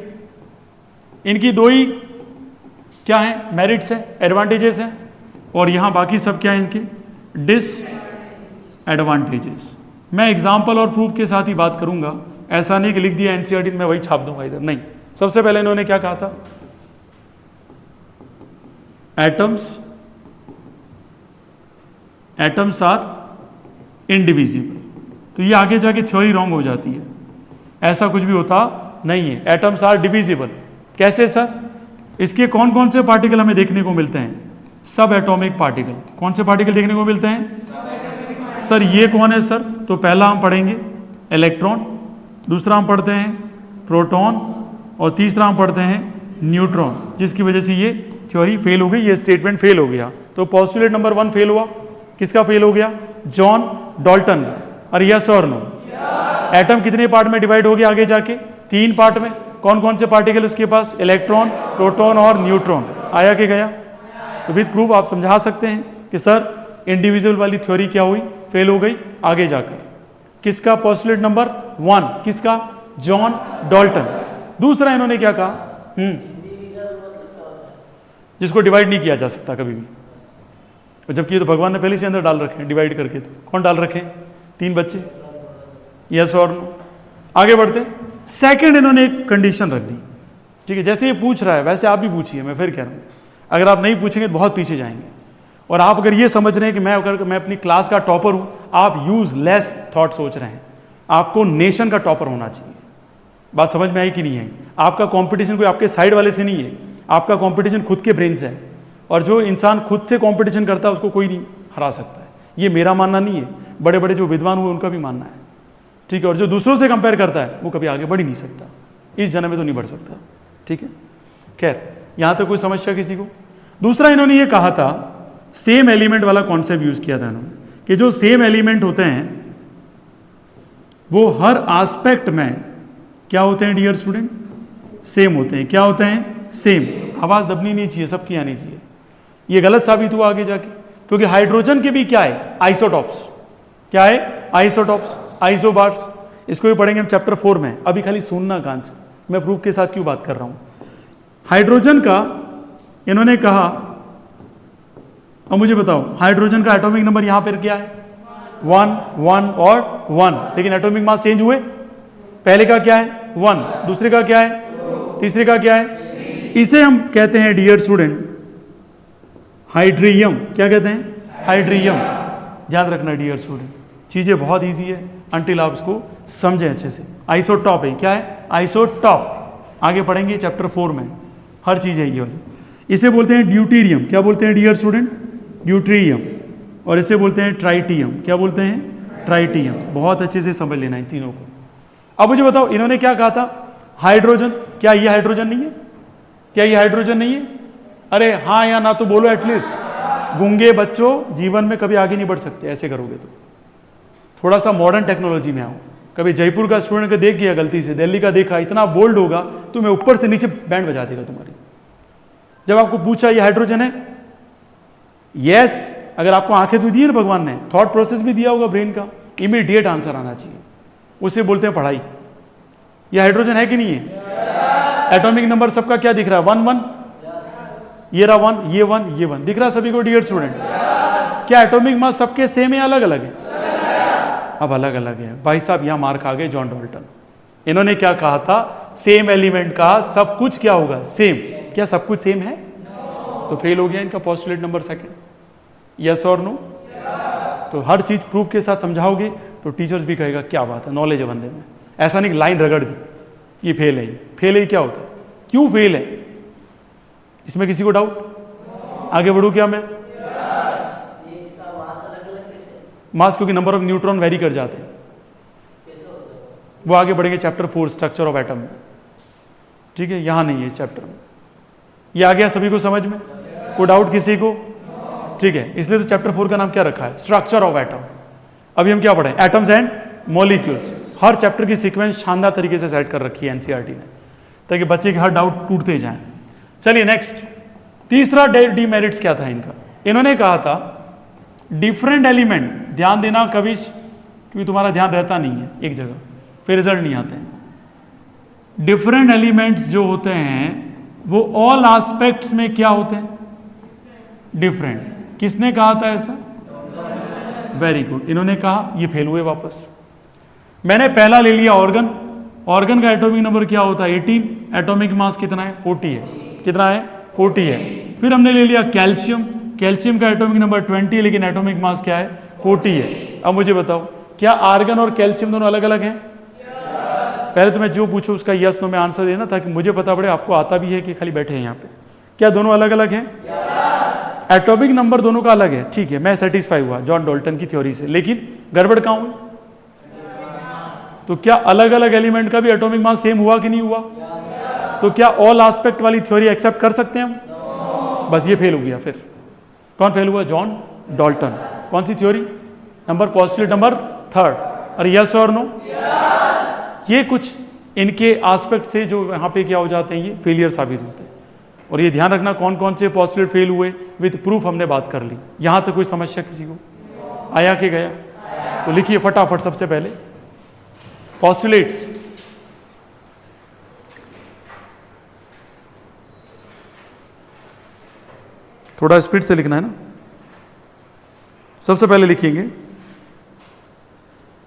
इनकी दो ही क्या है, मेरिट्स है, एडवांटेजेस हैं, और यहां बाकी सब क्या है इनके, डिसएडवांटेजेस। मैं एग्जाम्पल और प्रूफ के साथ ही बात करूंगा, ऐसा नहीं कि लिख दिया एनसीईआरटी में वही छाप दूंगा इधर, नहीं। सबसे पहले इन्होंने क्या कहा था, एटम्स आर इनडिविजिबल। तो ये आगे जाके थ्योरी रॉन्ग हो जाती है, ऐसा कुछ भी होता नहीं है। Atoms are divisible. कैसे सर? इसके कौन कौन से पार्टिकल हमें देखने को मिलते हैं? सब एटॉमिक पार्टिकल। कौन से पार्टिकल देखने को मिलते हैं सर? ये कौन है सर? तो पहला हम पढ़ेंगे इलेक्ट्रॉन, दूसरा हम पढ़ते हैं प्रोटॉन, और तीसरा हम पढ़ते हैं न्यूट्रॉन, जिसकी वजह से ये थ्योरी फेल हो गई, ये स्टेटमेंट फेल हो गया। तो पोस्टुलेट नंबर 1 फेल हुआ। किसका फेल हो गया? John Dalton. और यस और नो? एटम कितने पार्ट में डिवाइड हो गया आगे जाके? 3 पार्ट में। कौन कौन से पार्टिकल उसके पास? इलेक्ट्रॉन, प्रोटॉन और न्यूट्रॉन। आया कि गया? तो विद प्रूफ आप समझा सकते हैं कि सर इंडिविजुअल वाली थ्योरी क्या हुई? फेल हो गई आगे जाकर। किसका? पोस्टुलेट नंबर 1 किसका? John Dalton. दूसरा इन्होंने क्या कहा? जिसको डिवाइड नहीं किया जा सकता कभी भी, और जबकि ये तो भगवान ने पहले से अंदर डाल रखे हैं डिवाइड करके। तो कौन डाल रखे हैं? 3 बच्चे। यस और नो? आगे बढ़ते। सेकंड इन्होंने एक कंडीशन रख दी, ठीक है? जैसे ये पूछ रहा है वैसे आप भी पूछिए। मैं फिर कह रहा हूँ, अगर आप नहीं पूछेंगे तो बहुत पीछे जाएंगे। और आप अगर ये समझ रहे हैं कि मैं अपनी क्लास का टॉपर हूँ, आप यूजलेस थॉट सोच रहे हैं। आपको नेशन का टॉपर होना चाहिए। बात समझ में आई कि नहीं आई? आपका कंपटीशन कोई आपके साइड वाले से नहीं है, आपका कंपटीशन खुद के ब्रेन से है। और जो इंसान खुद से कंपटीशन करता है उसको कोई नहीं हरा सकता है। ये मेरा मानना नहीं है, बड़े बड़े जो विद्वान हुए उनका भी मानना है, ठीक है? और जो दूसरों से कंपेयर करता है वो कभी आगे बढ़ ही नहीं सकता, इस जन्म में तो नहीं बढ़ सकता, ठीक है? खैर, यहां तक कोई समस्या किसी को? दूसरा इन्होंने ये कहा था, सेम एलिमेंट वाला कॉन्सेप्ट यूज किया था इन्होंने, कि जो सेम एलिमेंट होते हैं वो हर एस्पेक्ट में क्या होते हैं डियर स्टूडेंट? सेम होते हैं। क्या होते हैं? सेम। आवाज दबनी नहीं चाहिए, सबकी आनी चाहिए। ये गलत साबित हुआ आगे जाके, क्योंकि हाइड्रोजन के भी क्या है? आइसोटॉप्स। क्या है? Isotopes, isobars. इसको भी पढ़ेंगे हम चैप्टर 4 में। अभी खाली सुनना कान से, मैं प्रूफ के साथ क्यों बात कर रहा हूं। हाइड्रोजन का इन्होंने कहा, अब मुझे बताओ हाइड्रोजन का एटॉमिक नंबर यहां पर क्या है? 1 1 और 1, लेकिन एटॉमिक मास चेंज हुए। पहले का क्या है? 1, दूसरे का क्या है? तीसरे का क्या है? इसे हम कहते हैं डियर स्टूडेंट हाइड्रियम। क्या कहते हैं? हाइड्रियम। ध्यान रखना डियर स्टूडेंट, चीजें बहुत इजी है अंटिल आप इसको समझें अच्छे से। आइसोटॉप है। क्या है? आइसोटॉप। आगे पढ़ेंगे चैप्टर 4 में, हर चीज है ये वाली। इसे बोलते हैं ड्यूटीरियम। क्या बोलते हैं डियर स्टूडेंट? ड्यूट्रियम। और इसे बोलते हैं ट्राइटियम। क्या बोलते हैं? ट्राइटियम। बहुत अच्छे से समझ लेना इन तीनों को। अब मुझे बताओ इन्होंने क्या कहा था? हाइड्रोजन। क्या ये हाइड्रोजन नहीं है? क्या ये हाइड्रोजन नहीं है? अरे हाँ या ना तो बोलो एटलीस्ट। गूंगे बच्चों जीवन में कभी आगे नहीं बढ़ सकते ऐसे करोगे तो। थोड़ा सा मॉडर्न टेक्नोलॉजी में आओ। कभी जयपुर का स्टूडेंट को देख गया गलती से, दिल्ली का देखा, इतना बोल्ड होगा तुम्हें ऊपर से नीचे बैंड बजा देगा तुम्हारी। जब आपको पूछा ये हाइड्रोजन है, यस, अगर आपको आंखें तो दी है ना भगवान ने, थॉट प्रोसेस भी दिया होगा ब्रेन का, इमीडिएट आंसर आना चाहिए। उसे बोलते हैं पढ़ाई। ये हाइड्रोजन है कि नहीं है? एटॉमिक नंबर सबका क्या दिख रहा है? 1 1। ये रहा 1, ये 1, ये 1 दिख रहा सभी को डियर स्टूडेंट? क्या एटॉमिक मास सबके सेम है, अलग अलग है? अब अलग अलग है भाई साहब। यहां मार्क आ गए जॉन डाल्टन। इन्होंने क्या कहा था? सेम एलिमेंट का सब कुछ क्या होगा? सेम। क्या सब कुछ सेम है? तो फेल हो गया इनका पोस्टुलेट नंबर 2। यस और नो? तो हर चीज प्रूफ के साथ समझाओगे तो टीचर्स भी कहेगा क्या बात है, नॉलेज है बंदे में। ऐसा नहीं लाइन रगड़ दी ये फेल है। फेल है क्या होता है? क्यों फेल है? इसमें किसी को डाउट? आगे बढ़ू क्या मैं? मास, क्योंकि नंबर ऑफ न्यूट्रॉन वेरी कर जाते हैं। वो आगे बढ़ेंगे चैप्टर 4 स्ट्रक्चर ऑफ एटम में, ठीक है? यहां नहीं है इस चैप्टर में। ये आ गया सभी को समझ में? कोई डाउट किसी को? ठीक है, इसलिए तो चैप्टर 4 का नाम क्या रखा है? Structure of atom. अभी हम क्या पढ़े? Atoms and molecules. Her chapter की सीक्वेंस शानदार तरीके से सेट कर रखी है एनसीईआरटी ने, ताकि बच्चे के हर डाउट टूटते जाएं। चलिए नेक्स्ट, तीसरा डीमेरिट्स क्या था इनका? इन्होंने कहा था डिफरेंट एलिमेंट। ध्यान देना कविश, क्योंकि तुम्हारा ध्यान रहता नहीं है एक जगह, फिर रिजल्ट नहीं आते हैं। डिफरेंट एलिमेंट्स जो होते हैं वो ऑल एस्पेक्ट्स में क्या होते हैं? डिफरेंट। किसने कहा था ऐसा? Very good. इन्होंने कहा, ये फेल हुए वापस। मैंने पहला ले लिया ऑर्गन। का एटॉमिक नंबर क्या होता है? 18। एटॉमिक मास कितना है? 40 है। कितना है? 40 है। फिर हमने ले लिया कैल्शियम, कैल्शियम का एटॉमिक नंबर 20 है, लेकिन एटॉमिक मास क्या है 40 है। अब मुझे बताओ क्या आर्गन और कैल्शियम दोनों अलग अलग हैं? पहले तो मैं जो पूछूं उसका यस नो में आंसर देना, ताकि मुझे पता पड़े आपको आता भी है कि खाली बैठे हैं यहाँ पे। क्या दोनों अलग अलग हैं? एटॉमिक नंबर दोनों का अलग है, ठीक है, मैं सेटिस्फाई हुआ जॉन डाल्टन की थ्योरी से, लेकिन गड़बड़ कहाँ हुई? तो क्या अलग अलग एलिमेंट का भी एटॉमिक मास सेम हुआ कि नहीं हुआ? तो क्या ऑल एस्पेक्ट वाली थ्योरी एक्सेप्ट कर सकते हैं हम? बस ये फेल हो गया। फिर कौन फेल हुआ? John Dalton. कौन सी थ्योरी? Postulate number 3। और यस और नो? ये कुछ इनके एस्पेक्ट से जो यहाँ पे क्या हो जाते हैं, ये फेलियर साबित होते हैं। और ये ध्यान रखना कौन कौन से पोस्टुलेट फेल हुए, विद प्रूफ हमने बात कर ली। यहाँ तक कोई समस्या किसी को आया कि गया? तो लिखिए फटाफट सबसे पहले पोस्टुलेट्स। थोड़ा स्पीड से लिखना है ना। सबसे पहले लिखेंगे,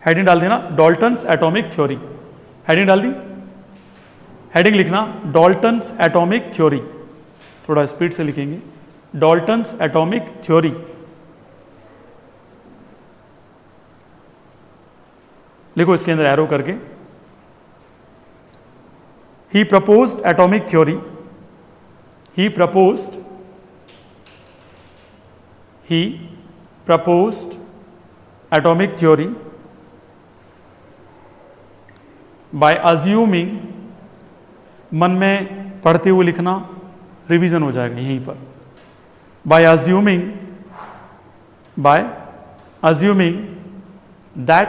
हेडिंग डाल देना डाल्टन्स एटॉमिक थ्योरी। हेडिंग डाल दी, हेडिंग लिखना डाल्टन्स एटॉमिक थ्योरी। थोड़ा स्पीड से लिखेंगे, डाल्टन्स एटॉमिक थ्योरी। लिखो इसके अंदर एरो करके, he proposed atomic theory, he proposed atomic theory by assuming, मन में पढ़ते हुए लिखना, रिवीजन हो जाएगा यहीं पर। by assuming that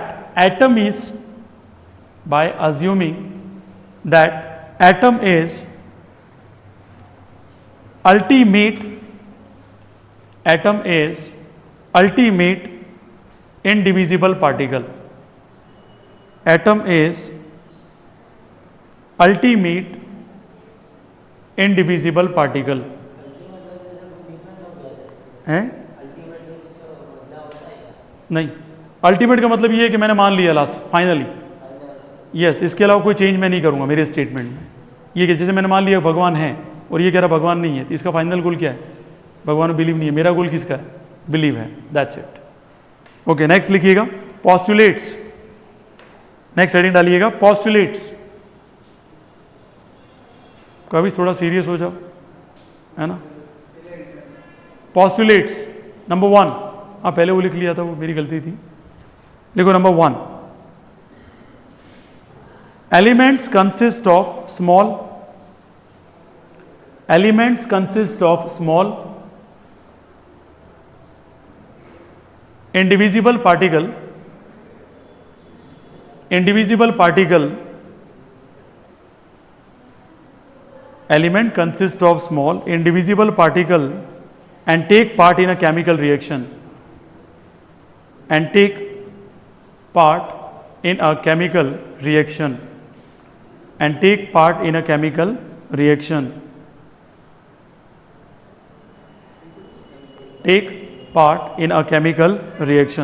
atom is ultimate indivisible particle. Atom is ultimate indivisible particle. हैं? नहीं, अल्टीमेट का मतलब ये है कि मैंने मान लिया लास्ट फाइनली, यस, इसके अलावा कोई चेंज मैं नहीं करूंगा मेरे स्टेटमेंट में। ये कि जैसे मैंने मान लिया भगवान है और ये कह रहा भगवान नहीं है, तो इसका फाइनल गोल क्या है? भगवान में बिलीव नहीं है। मेरा गोल किसका है? बिलीव है। That's it. ओके, नेक्स्ट लिखिएगा पोस्टुलेट्स। नेक्स्ट हेडिंग डालिएगा पोस्टुलेट्स। कभी थोड़ा सीरियस हो जाओ, है ना। पोस्टुलेट्स नंबर 1, हाँ पहले वो लिख लिया था, वो मेरी गलती थी। लिखो number 1, elements consist of small indivisible particle element consists of small indivisible particle and take part in a chemical reaction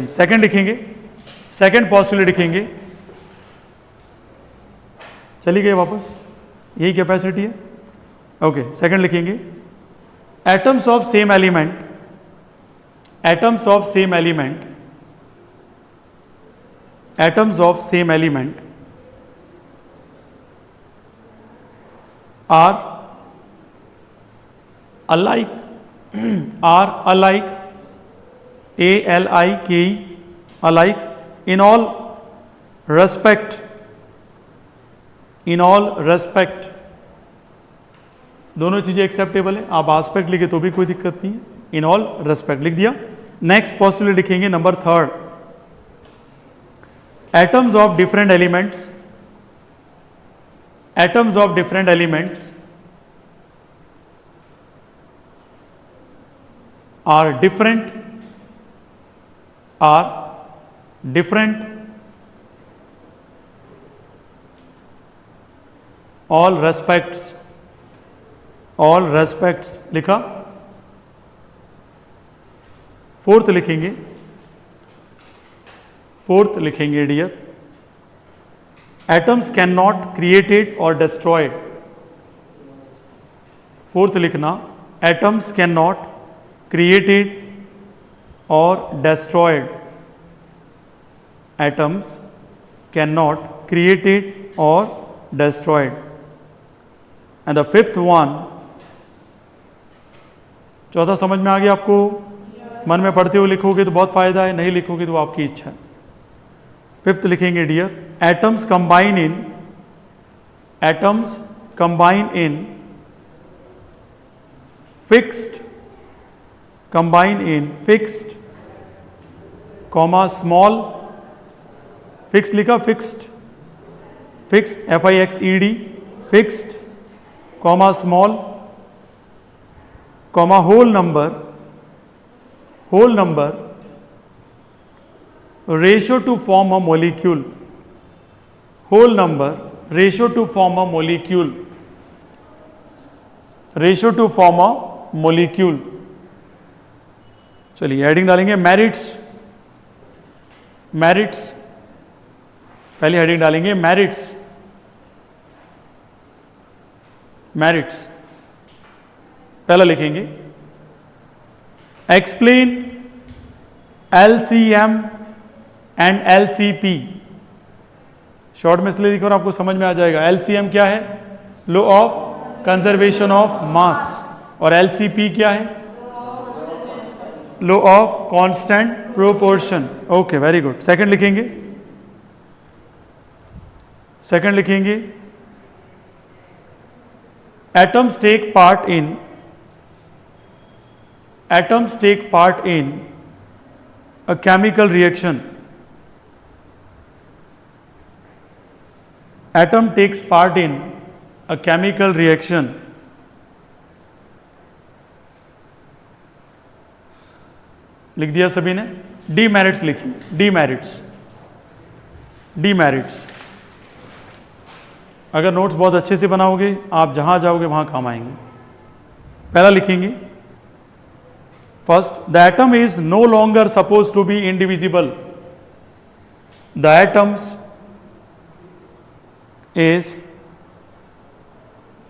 second लिखेंगे, सेकंड पोस्टुलेट लिखेंगे। चली गए वापस, यही कैपेसिटी है। ओके, सेकंड लिखेंगे atoms of same element are alike alike alike in all respect दोनों चीजें एक्सेप्टेबल है। आप आस्पेक्ट लिखे तो भी कोई दिक्कत नहीं है, इन ऑल रेस्पेक्ट लिख दिया। नेक्स्ट पोस्टुलेट लिखेंगे number 3, atoms of different elements are different all respects लिखा। फोर्थ लिखेंगे dear, atoms can not created और डिस्ट्रॉयड। फोर्थ लिखना, atoms cannot created or destroyed. Atoms cannot created or destroyed. And the fifth one, चौथा समझ में आ गया आपको? मन में पढ़ते हुए लिखोगे तो बहुत फायदा है, नहीं लिखोगे तो आपकी इच्छा है। फिफ्थ लिखेंगे dear, atoms combine in fixed comma small, fix लिखा, fixed FIXED, fixed comma small comma whole number ratio to form a molecule, whole number ratio to form a molecule, चलिए हेडिंग डालेंगे मेरिट्स, पहली heading डालेंगे merits. पहला लिखेंगे explain LCM and LCP। Short में इसलिए लिखो और आपको समझ में आ जाएगा। LCM क्या है? Law of conservation of mass. और LCP क्या है? Law of constant proportion. Okay, very good. Second लिखेंगे atoms take part in a chemical reaction. Atom takes part in a chemical reaction. लिख दिया सभी ने? डीमेरिट्स लिखिए, डीमेरिट्स। अगर नोट्स बहुत अच्छे से बनाओगे, आप जहां जाओगे वहां काम आएंगे। पहला लिखेंगे first, the atom is no longer suppose to be indivisible. The atoms is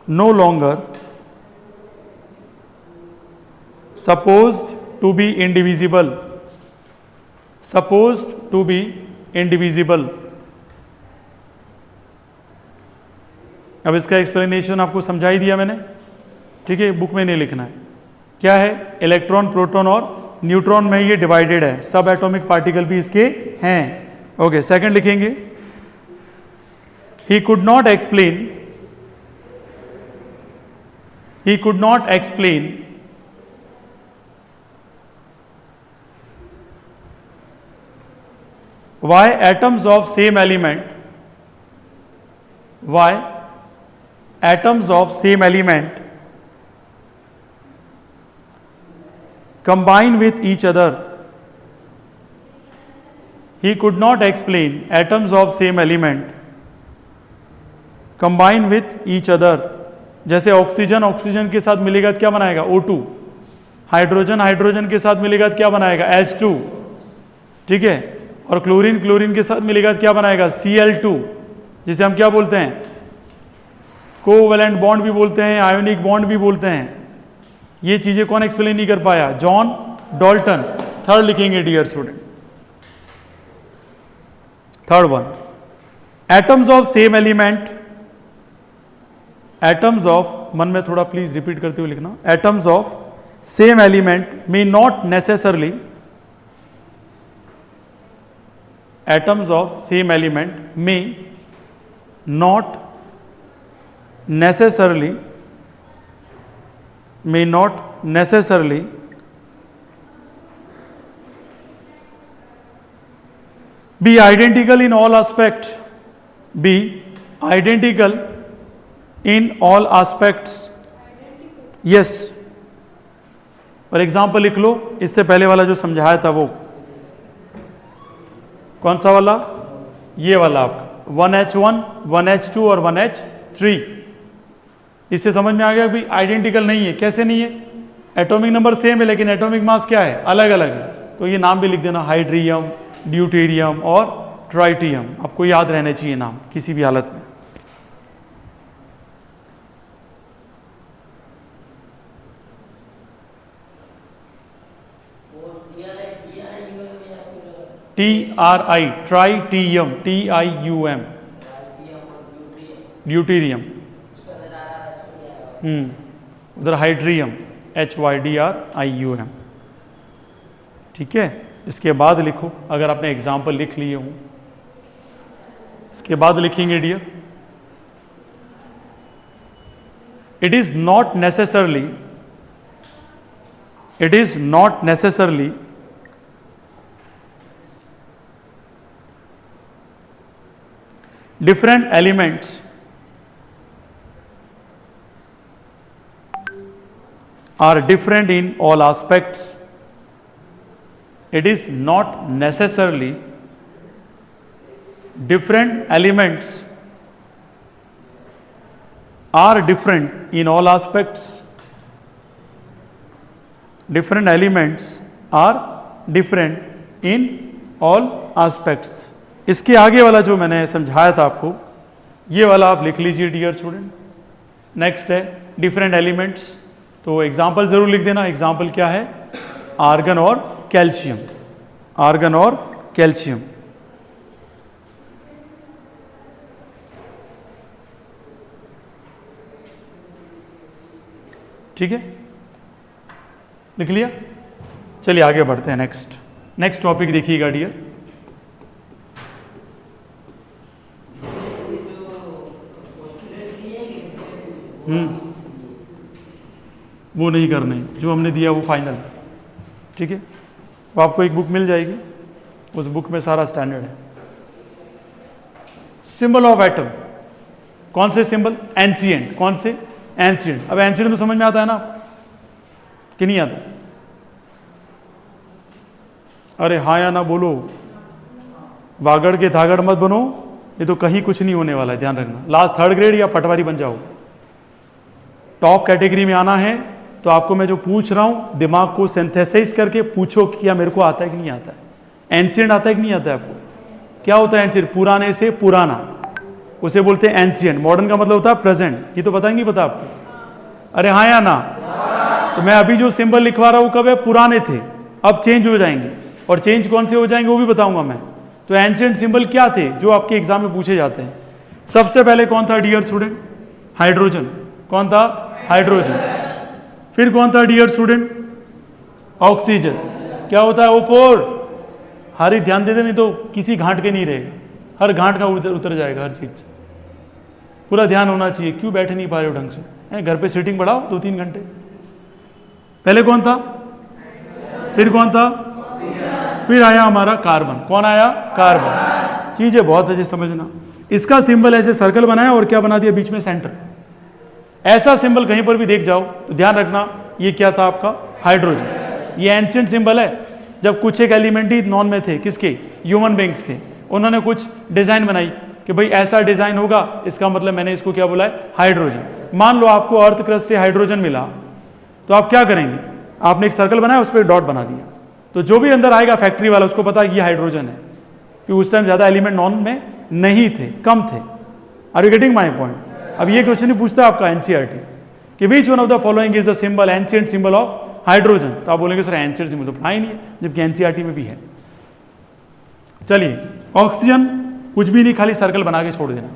no longer supposed to be indivisible. अब इसका एक्सप्लेनेशन आपको समझा ही दिया मैंने, ठीक है? बुक में नहीं लिखना है। क्या है? इलेक्ट्रॉन, प्रोटॉन और न्यूट्रॉन में ये डिवाइडेड है, सब एटॉमिक पार्टिकल भी इसके हैं। ओके, सेकंड लिखेंगे He could not explain why atoms of same element combine with each other. He could not explain atoms of same element combine with each other. जैसे oxygen के साथ मिलेगा तो क्या बनाएगा? O2। हाइड्रोजन के साथ मिलेगा तो क्या बनाएगा? H2, ठीक है? और क्लोरीन के साथ मिलेगा तो क्या बनाएगा? Cl2, जिसे हम क्या बोलते हैं? कोवैलेंट बॉन्ड भी बोलते हैं, आयोनिक बॉन्ड भी बोलते हैं। ये चीजें कौन एक्सप्लेन नहीं कर पाया? John Dalton. थर्ड लिखेंगे dear student, third one, atoms of same element, atoms of, मन में थोड़ा प्लीज रिपीट करते हुए लिखना, atoms of same element may not necessarily, atoms of same element may not necessarily be identical in all aspects, yes। और example लिख लो, इससे पहले वाला जो समझाया था वो कौन सा वाला? ये वाला आपका 1H1, 1H2 और 1H3। इससे समझ में आ गया कि आइडेंटिकल नहीं है। कैसे नहीं है? एटॉमिक नंबर सेम है लेकिन एटॉमिक मास क्या है? अलग अलग है। तो ये नाम भी लिख देना, हाइड्रियम, ड्यूटेरियम और ट्राइटियम। आपको याद रहने चाहिए नाम किसी भी हालत में। TRI, ट्राइटियम, TIUM, ड्यूटीरियम, उधर हाइड्रियम, HYDRIUM। ठीक है, इसके बाद लिखो, अगर आपने एग्जाम्पल लिख लिए हों, इसके बाद लिखेंगे dear, it is not necessarily different elements are different in all aspects. It is not necessarily different elements are different in all aspects. Different elements are different in all aspects. इसके आगे वाला जो मैंने समझाया था आपको, ये वाला आप लिख लीजिए डियर स्टूडेंट। नेक्स्ट है डिफरेंट एलिमेंट्स, तो एग्जाम्पल जरूर लिख देना। एग्जाम्पल क्या है? आर्गन और कैल्शियम, आर्गन और कैल्शियम। ठीक है, लिख लिया? चलिए आगे बढ़ते हैं। नेक्स्ट टॉपिक देखिएगा डियर। वो नहीं करने, जो हमने दिया वो फाइनल। ठीक है, वो आपको एक बुक मिल जाएगी, उस बुक में सारा स्टैंडर्ड है। सिंबल ऑफ एटम, कौन से सिंबल? एंशिएंट। कौन से? एंशिएंट। अब एंशिएंट तो समझ में आता है ना कि नहीं आता? अरे हाँ या ना बोलो, वागड़ के धागड़ मत बनो, ये तो कहीं कुछ नहीं होने वाला है, ध्यान रखना। लास्ट 3rd ग्रेड या पटवारी बन जाओ। टॉप कैटेगरी में आना है तो आपको मैं जो पूछ रहा हूं, दिमाग को सिंथेसाइज करके पूछो कि क्या मेरे को आता है कि नहीं आता है। एंशिएंट आता है कि नहीं आता है आपको? क्या होता है एंशिएंट? पुराने से पुराना, उसे बोलते हैं एंशिएंट। मॉडर्न का मतलब होता है प्रेजेंट। ये तो पता ही नहीं पता आपको? अरे हाँ या ना? तो मैं अभी जो सिंबल लिखवा रहा हूं कब है? पुराने थे, अब चेंज हो जाएंगे। और चेंज कौन से हो जाएंगे वो भी बताऊंगा मैं। तो एंशिएंट सिंबल क्या थे जो आपके एग्जाम में पूछे जाते हैं? सबसे पहले कौन था डियर स्टूडेंट? हाइड्रोजन। कौन था? हाइड्रोजन। फिर कौन था डियर स्टूडेंट? ऑक्सीजन। क्या होता है? O4। हारी ध्यान दे दे, नहीं तो किसी घाट के नहीं रहेगा, हर घाट का उतर जाएगा हर चीज। पूरा ध्यान होना चाहिए। क्यों बैठे नहीं पा रहे हो ढंग से? घर पे सीटिंग बढ़ाओ 2-3 घंटे। पहले कौन था? फिर कौन था? फिर आया हमारा कार्बन। कौन आया? कार्बन। चीजें बहुत अच्छे समझना। इसका सिंबल ऐसे सर्कल बनाया और क्या बना दिया बीच में? सेंटर। ऐसा सिंबल कहीं पर भी देख जाओ तो ध्यान रखना, ये क्या था आपका? हाइड्रोजन। ये एंशिएंट सिंबल है। जब कुछ एक एलिमेंट ही नॉन में थे, किसके? ह्यूमन बींग्स के, उन्होंने कुछ डिजाइन बनाई कि भाई ऐसा डिजाइन होगा, इसका मतलब मैंने इसको क्या बोला है? हाइड्रोजन। मान लो आपको अर्थ क्रस्ट से हाइड्रोजन मिला, तो आप क्या करेंगे? आपने एक सर्कल बनाया, उस पर डॉट बना दिया, तो जो भी अंदर आएगा फैक्ट्री वाला उसको पता है ये हाइड्रोजन है, कि उस टाइम ज्यादा एलिमेंट नॉन में नहीं थे, कम थे। Are you getting my point? अब ये क्वेश्चन ही पूछता है आपका एनसीईआरटी कि which one of the following is the symbol, ancient symbol of hydrogen. तो आप बोलेंगे सर एंशिएंट सिंबल तो पढ़ा ही नहीं है, जबकि एनसीईआरटी में भी है। चलिए, ऑक्सीजन कुछ भी नहीं, खाली सर्कल बना के छोड़ देना,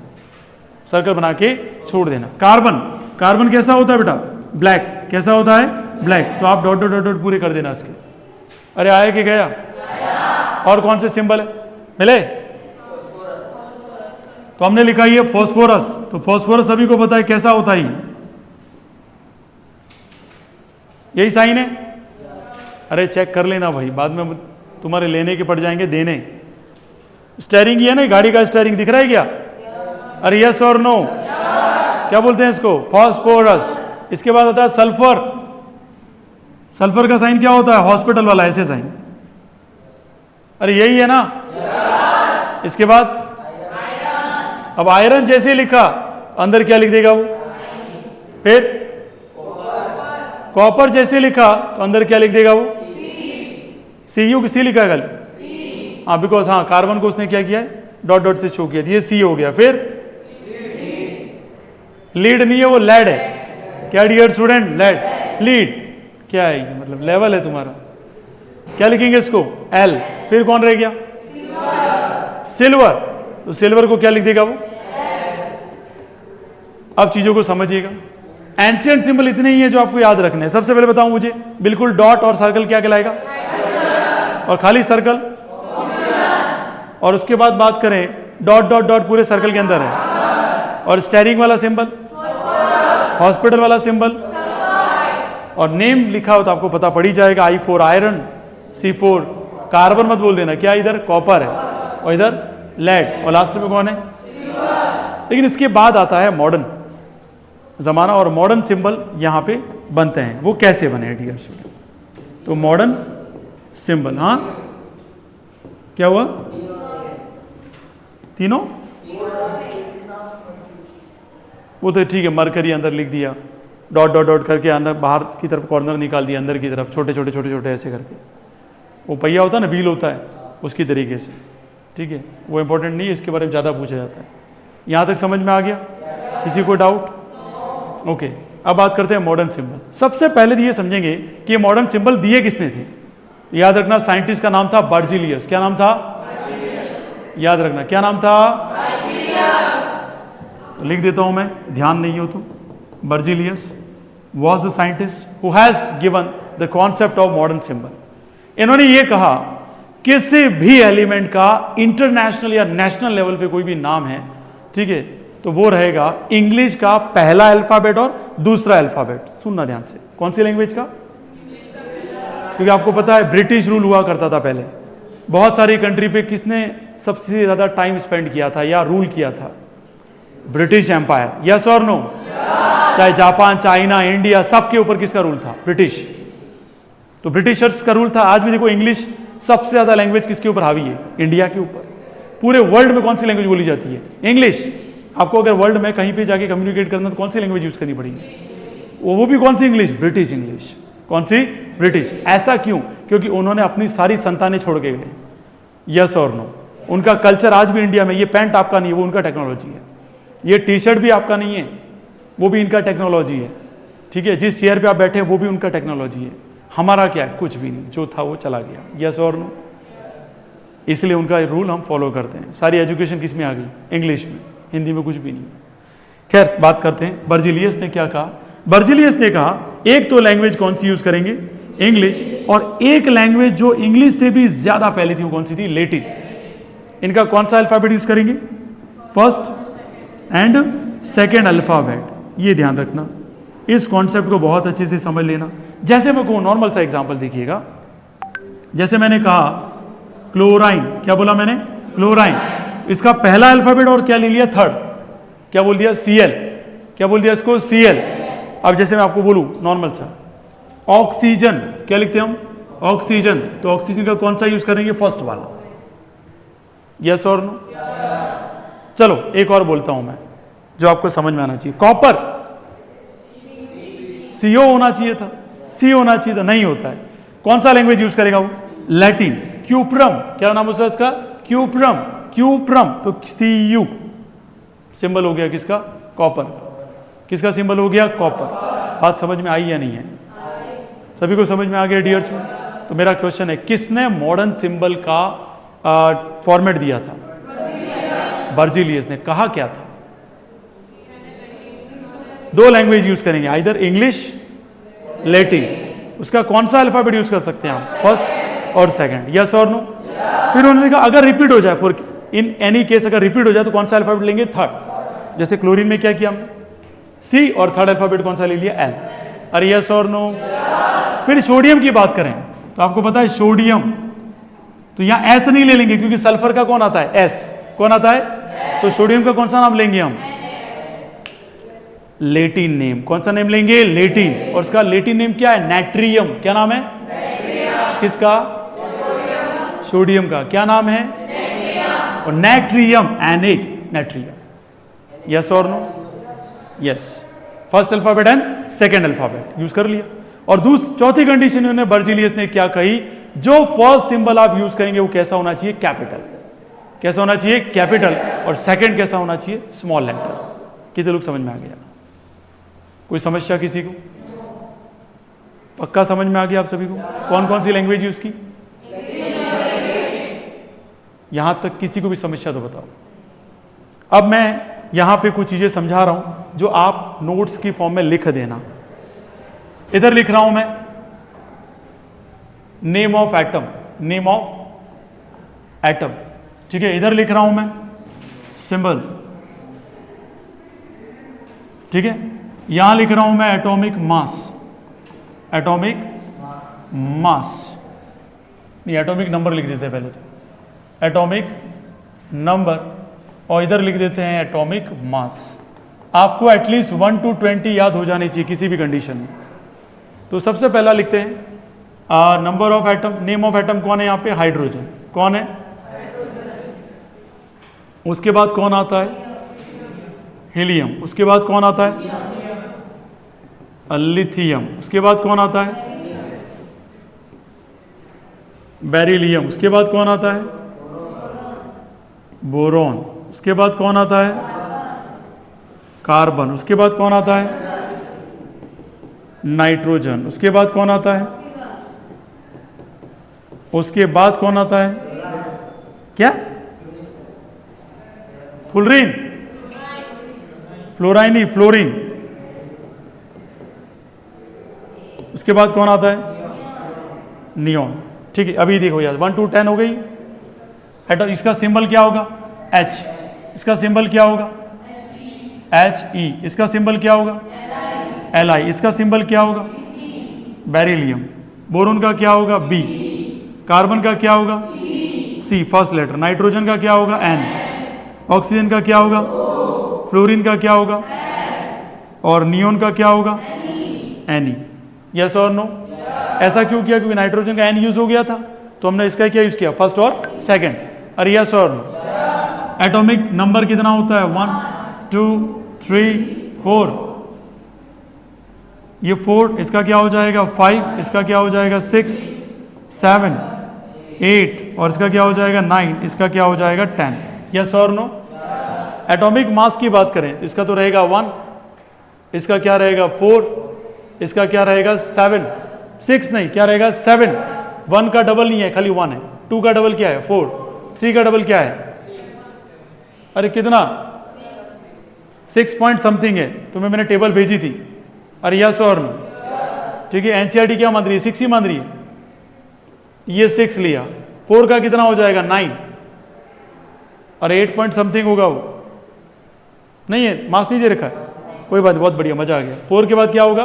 सर्कल बना के छोड़ देना। कार्बन, कार्बन कैसा होता है बेटा? ब्लैक। कैसा होता है? ब्लैक। तो आप डॉट डॉट डॉट डॉट पूरे कर देना इसके। अरे आया कि गया? और कौन से सिंबल है? मिले? तो हमने लिखा ये फॉस्फोरस। तो फॉस्फोरस सभी को पता है कैसा होता है, यही साइन है। अरे चेक कर लेना भाई, बाद में तुम्हारे लेने के पड़ जाएंगे देने। स्टेयरिंग ही है ना, गाड़ी का स्टेयरिंग दिख रहा है क्या? अरे यस और नो? क्या बोलते हैं इसको? फॉस्फोरस। इसके बाद आता है सल्फर। सल्फर का साइन क्या होता है? हॉस्पिटल वाला ऐसे साइन। अरे यही है ना? इसके बाद अब आयरन जैसे लिखा, अंदर क्या लिख देगा वो? फिर कॉपर जैसे लिखा तो अंदर क्या लिख देगा वो? सी। यू सी लिखा है कल? हाँ, बिकॉज हाँ कार्बन को उसने क्या किया है? डॉट डॉट से शो किया, ये सी हो गया। फिर लीड नहीं है, वो लेड है। क्या डियर स्टूडेंट? लेड। लीड क्या है? मतलब लेवल है तुम्हारा। क्या लिखेंगे इसको? एल। फिर कौन रह गया? सिल्वर, तो सिल्वर को क्या लिख देगा वो? अब चीजों को समझिएगा। एंशिएंट सिंबल इतने ही है जो आपको याद रखने हैं। सबसे पहले बताऊं मुझे, बिल्कुल डॉट और सर्कल क्या कहलाएगा? और खाली सर्कल, और उसके बाद बात करें डॉट डॉट डॉट पूरे सर्कल के अंदर है, और स्टेयरिंग वाला सिंबल, हॉस्पिटल वाला सिंबल, और नेम लिखा हो तो आपको पता पड़ ही जाएगा। I4 आयरन, C4 कार्बन मत बोल देना, क्या इधर कॉपर है और इधर लेड, और लास्ट में कौन है? लेकिन इसके बाद आता है मॉडर्न जमाना, और मॉडर्न सिंबल यहां पे बनते हैं। वो कैसे बने डियर स्टूडेंट? तो मॉडर्न सिंबल, हाँ क्या हुआ? तीनों वो तो ठीक है, मरकरी अंदर लिख दिया, डॉट डॉट डॉट करके अंदर बाहर की तरफ कॉर्नर निकाल दिया, अंदर की तरफ छोटे छोटे छोटे छोटे ऐसे करके, वो पहिया होता है ना, व्हील होता है उसकी तरीके से, ठीक है। वो इंपॉर्टेंट नहीं है, इसके बारे में ज़्यादा पूछा जाता है। यहाँ तक समझ में आ गया? किसी को डाउट? ओके, अब बात करते हैं मॉडर्न सिंबल। सबसे पहले ये समझेंगे कि मॉडर्न सिंबल दिए किसने थे। याद रखना, साइंटिस्ट का नाम था बर्जिलियस। क्या नाम था? याद रखना, क्या नाम था? तो लिख देता हूं मैं, ध्यान नहीं हो तो। Berzelius was the scientist who has given the concept of modern symbol। इन्होंने ये कहा किसी भी एलिमेंट का इंटरनेशनल या नेशनल लेवल पे कोई भी नाम है, ठीक है, तो वो रहेगा इंग्लिश का पहला अल्फाबेट और दूसरा अल्फाबेट। सुनना ध्यान से, कौन सी लैंग्वेज का? क्योंकि आपको पता है ब्रिटिश रूल हुआ करता था पहले। बहुत सारी कंट्री पे किसने सबसे ज्यादा टाइम स्पेंड किया था या रूल किया था? British Empire. यस और नो? चाहे जापान, चाइना, इंडिया, सबके ऊपर किसका रूल था? ब्रिटिश। तो ब्रिटिशर्स का रूल था। आज भी देखो, इंग्लिश सबसे ज्यादा लैंग्वेज किसके ऊपर हावी है? इंडिया के ऊपर। पूरे वर्ल्ड में कौन सी लैंग्वेज बोली जाती है? इंग्लिश। आपको अगर वर्ल्ड में कहीं पे जाके कम्युनिकेट करना तो कौन सी लैंग्वेज यूज करनी पड़ेगी? वो भी कौन सी इंग्लिश? British English. कौन सी? ब्रिटिश। ऐसा क्यों? क्योंकि उन्होंने अपनी सारी संतानें छोड़ के गए। यस और नो? उनका कल्चर आज भी इंडिया में, ये पैंट आपका नहीं है, वो उनका टेक्नोलॉजी है। ये टी शर्ट भी आपका नहीं है, वो भी इनका टेक्नोलॉजी है, ठीक है। जिस चेयर पे आप बैठे हैं वो भी उनका टेक्नोलॉजी है। हमारा क्या है? कुछ भी नहीं, जो था वो चला गया। यस और नो? इसलिए उनका रूल हम फॉलो करते हैं। सारी एजुकेशन किस में आ गई? इंग्लिश में, हिंदी में कुछ भी नहीं। खैर, बात करते हैं बर्जिलियस ने क्या कहा। बर्जिलियस ने कहा एक तो लैंग्वेज कौन सी यूज करेंगे? इंग्लिश। और एक लैंग्वेज जो इंग्लिश से भी ज्यादा पहले थी वो कौन सी थी? लैटिन। इनका कौन सा अल्फाबेट यूज करेंगे? First and second alphabet. ये ध्यान रखना, इस कॉन्सेप्ट को बहुत अच्छे से समझ लेना। जैसे मैं कहूं, नॉर्मल सा एग्जांपल देखिएगा। जैसे मैंने कहा क्लोराइन, क्या बोला मैंने? क्लोराइन। इसका पहला अल्फाबेट और क्या ले लिया? थर्ड। क्या बोल दिया? Cl। क्या बोल दिया इसको? Cl। अब जैसे मैं आपको बोलूं नॉर्मल सा, ऑक्सीजन, क्या लिखते हैं हम? ऑक्सीजन। तो ऑक्सीजन का कौन सा यूज करेंगे? फर्स्ट वाला। यस और नो? चलो एक और बोलता हूं मैं, जो आपको समझ में आना चाहिए। कॉपर, CO होना चाहिए था, C होना चाहिए था, नहीं होता है। कौन सा लैंग्वेज यूज करेगा वो? लैटिन। क्यूप्रम, क्या नाम है इसका? क्यूप्रम। क्यूप्रम, तो Cu सिंबल हो गया किसका? कॉपर। किसका सिंबल हो गया? कॉपर। बात समझ में आई या नहीं है? सभी को समझ में आ गया डियर्स? तो मेरा क्वेश्चन है, किसने मॉडर्न सिंबल का फॉर्मेट दिया था? बर्जिलियस ने। कहा क्या था? दो लैंग्वेज यूज करेंगे, आइदर इंग्लिश, लैटिन। उसका कौन सा अल्फाबेट यूज कर सकते हैं हम? फर्स्ट और सेकंड। यस और नो? फिर उन्होंने कहा अगर रिपीट हो जाए, फॉर इन एनी केस अगर रिपीट हो जाए तो कौन सा अल्फाबेट लेंगे? थर्ड। जैसे क्लोरीन में क्या किया हमने? C, और थर्ड अल्फाबेट कौन सा ले लिया? L। अरे यस और नो? फिर सोडियम की बात करें तो आपको पता है सोडियम, तो यहां S नहीं ले लेंगे क्योंकि सल्फर का कौन आता है? S। कौन आता है? तो सोडियम का कौन सा नाम लेंगे हम? Latin name. कौन सा नेम लेंगे? लेटिन। और उसका लेटिन नेम क्या है? नाइट्रियम। क्या नाम है? किसका? सोडियम का। क्या नाम है? और नाइट्रियम, Na, नाइट्रियम। यस और no? Yes. First alphabet and second alphabet use कर लिया। और चौथी कंडीशन उन्होंने बर्जिलियस ने क्या कही? जो फर्स्ट सिंबल आप यूज करेंगे वो कैसा होना चाहिए? कैपिटल। कैसा होना चाहिए? कैपिटल। और सेकंड कैसा होना चाहिए? Small letter. कितने लोग समझ में आ गया? कोई समस्या किसी को? पक्का समझ में आ गया आप सभी को? कौन कौन सी लैंग्वेज यूज की? यहां तक किसी को भी समस्या तो बताओ। अब मैं यहां पे कुछ चीजें समझा रहा हूं जो आप नोट्स की फॉर्म में लिख देना। इधर लिख रहा हूं मैं name of atom, name of atom, ठीक है। इधर लिख रहा हूं मैं सिंबल, ठीक है। यहां लिख रहा हूं मैं एटॉमिक मास, एटॉमिक मास नहीं, एटॉमिक नंबर लिख देते हैं पहले तो, एटॉमिक नंबर, और इधर लिख देते हैं एटॉमिक मास। आपको एटलीस्ट 1 to 20 याद हो जानी चाहिए किसी भी कंडीशन में। तो सबसे पहला लिखते हैं number of atom, name of atom कौन है यहाँ पे, हाइड्रोजन, कौन है, उसके बाद कौन आता है, हीलियम, उसके बाद कौन आता है, लिथियम, उसके बाद कौन आता है, बेरिलियम, उसके बाद कौन आता है, बोरॉन, उसके बाद कौन आता है, कार्बन, उसके बाद कौन आता है, नाइट्रोजन, उसके बाद कौन आता है, उसके बाद कौन आता है, क्या, फ्लोरीन, फ्लोराइन नहीं, फ्लोरीन, उसके बाद कौन आता है, नियॉन, ठीक है। अभी देखो यार 1 to 10 हो गई। एटम, इसका सिंबल क्या होगा, H, इसका सिंबल क्या होगा, He, इसका सिंबल क्या होगा, Li, इसका सिंबल क्या होगा, बेरिलियम, बोरोन का क्या होगा, B, कार्बन का क्या होगा, C, फर्स्ट लेटर, नाइट्रोजन का क्या होगा, N, ऑक्सीजन का क्या होगा, फ्लोरीन का क्या होगा, और नियोन का क्या होगा, Ne। यस और नो? ऐसा क्यों किया, क्योंकि नाइट्रोजन का N यूज हो गया था, तो हमने इसका क्या यूज किया, फर्स्ट और सेकंड। अरे यस और नो? एटॉमिक नंबर कितना होता है, 1 2 3 4, ये 4, इसका क्या हो जाएगा 5, इसका क्या हो जाएगा 6 7 8, और इसका क्या हो जाएगा 9, इसका क्या हो जाएगा 10। यस और नो? एटॉमिक मास की बात करें तो इसका तो रहेगा 1, इसका क्या रहेगा 4, इसका क्या रहेगा 7, 6 नहीं, क्या रहेगा 7, 1 का डबल नहीं है, खाली 1 है, 2 का डबल क्या है 4, 3 का डबल क्या है, अरे कितना 6 पॉइंट समथिंग है, तुम्हें मैंने टेबल भेजी थी। अरे यस और नो? ठीक है। एनसीईआरटी क्या मान रही है, 6 ही मान रही है, ये 6 लिया, 4 का कितना हो जाएगा 9, और 8 पॉइंट समथिंग होगा, वो नहीं है, मास नहीं दे रखा है, कोई बात, बहुत बढ़िया, मजा आ गया। 4 के बाद क्या होगा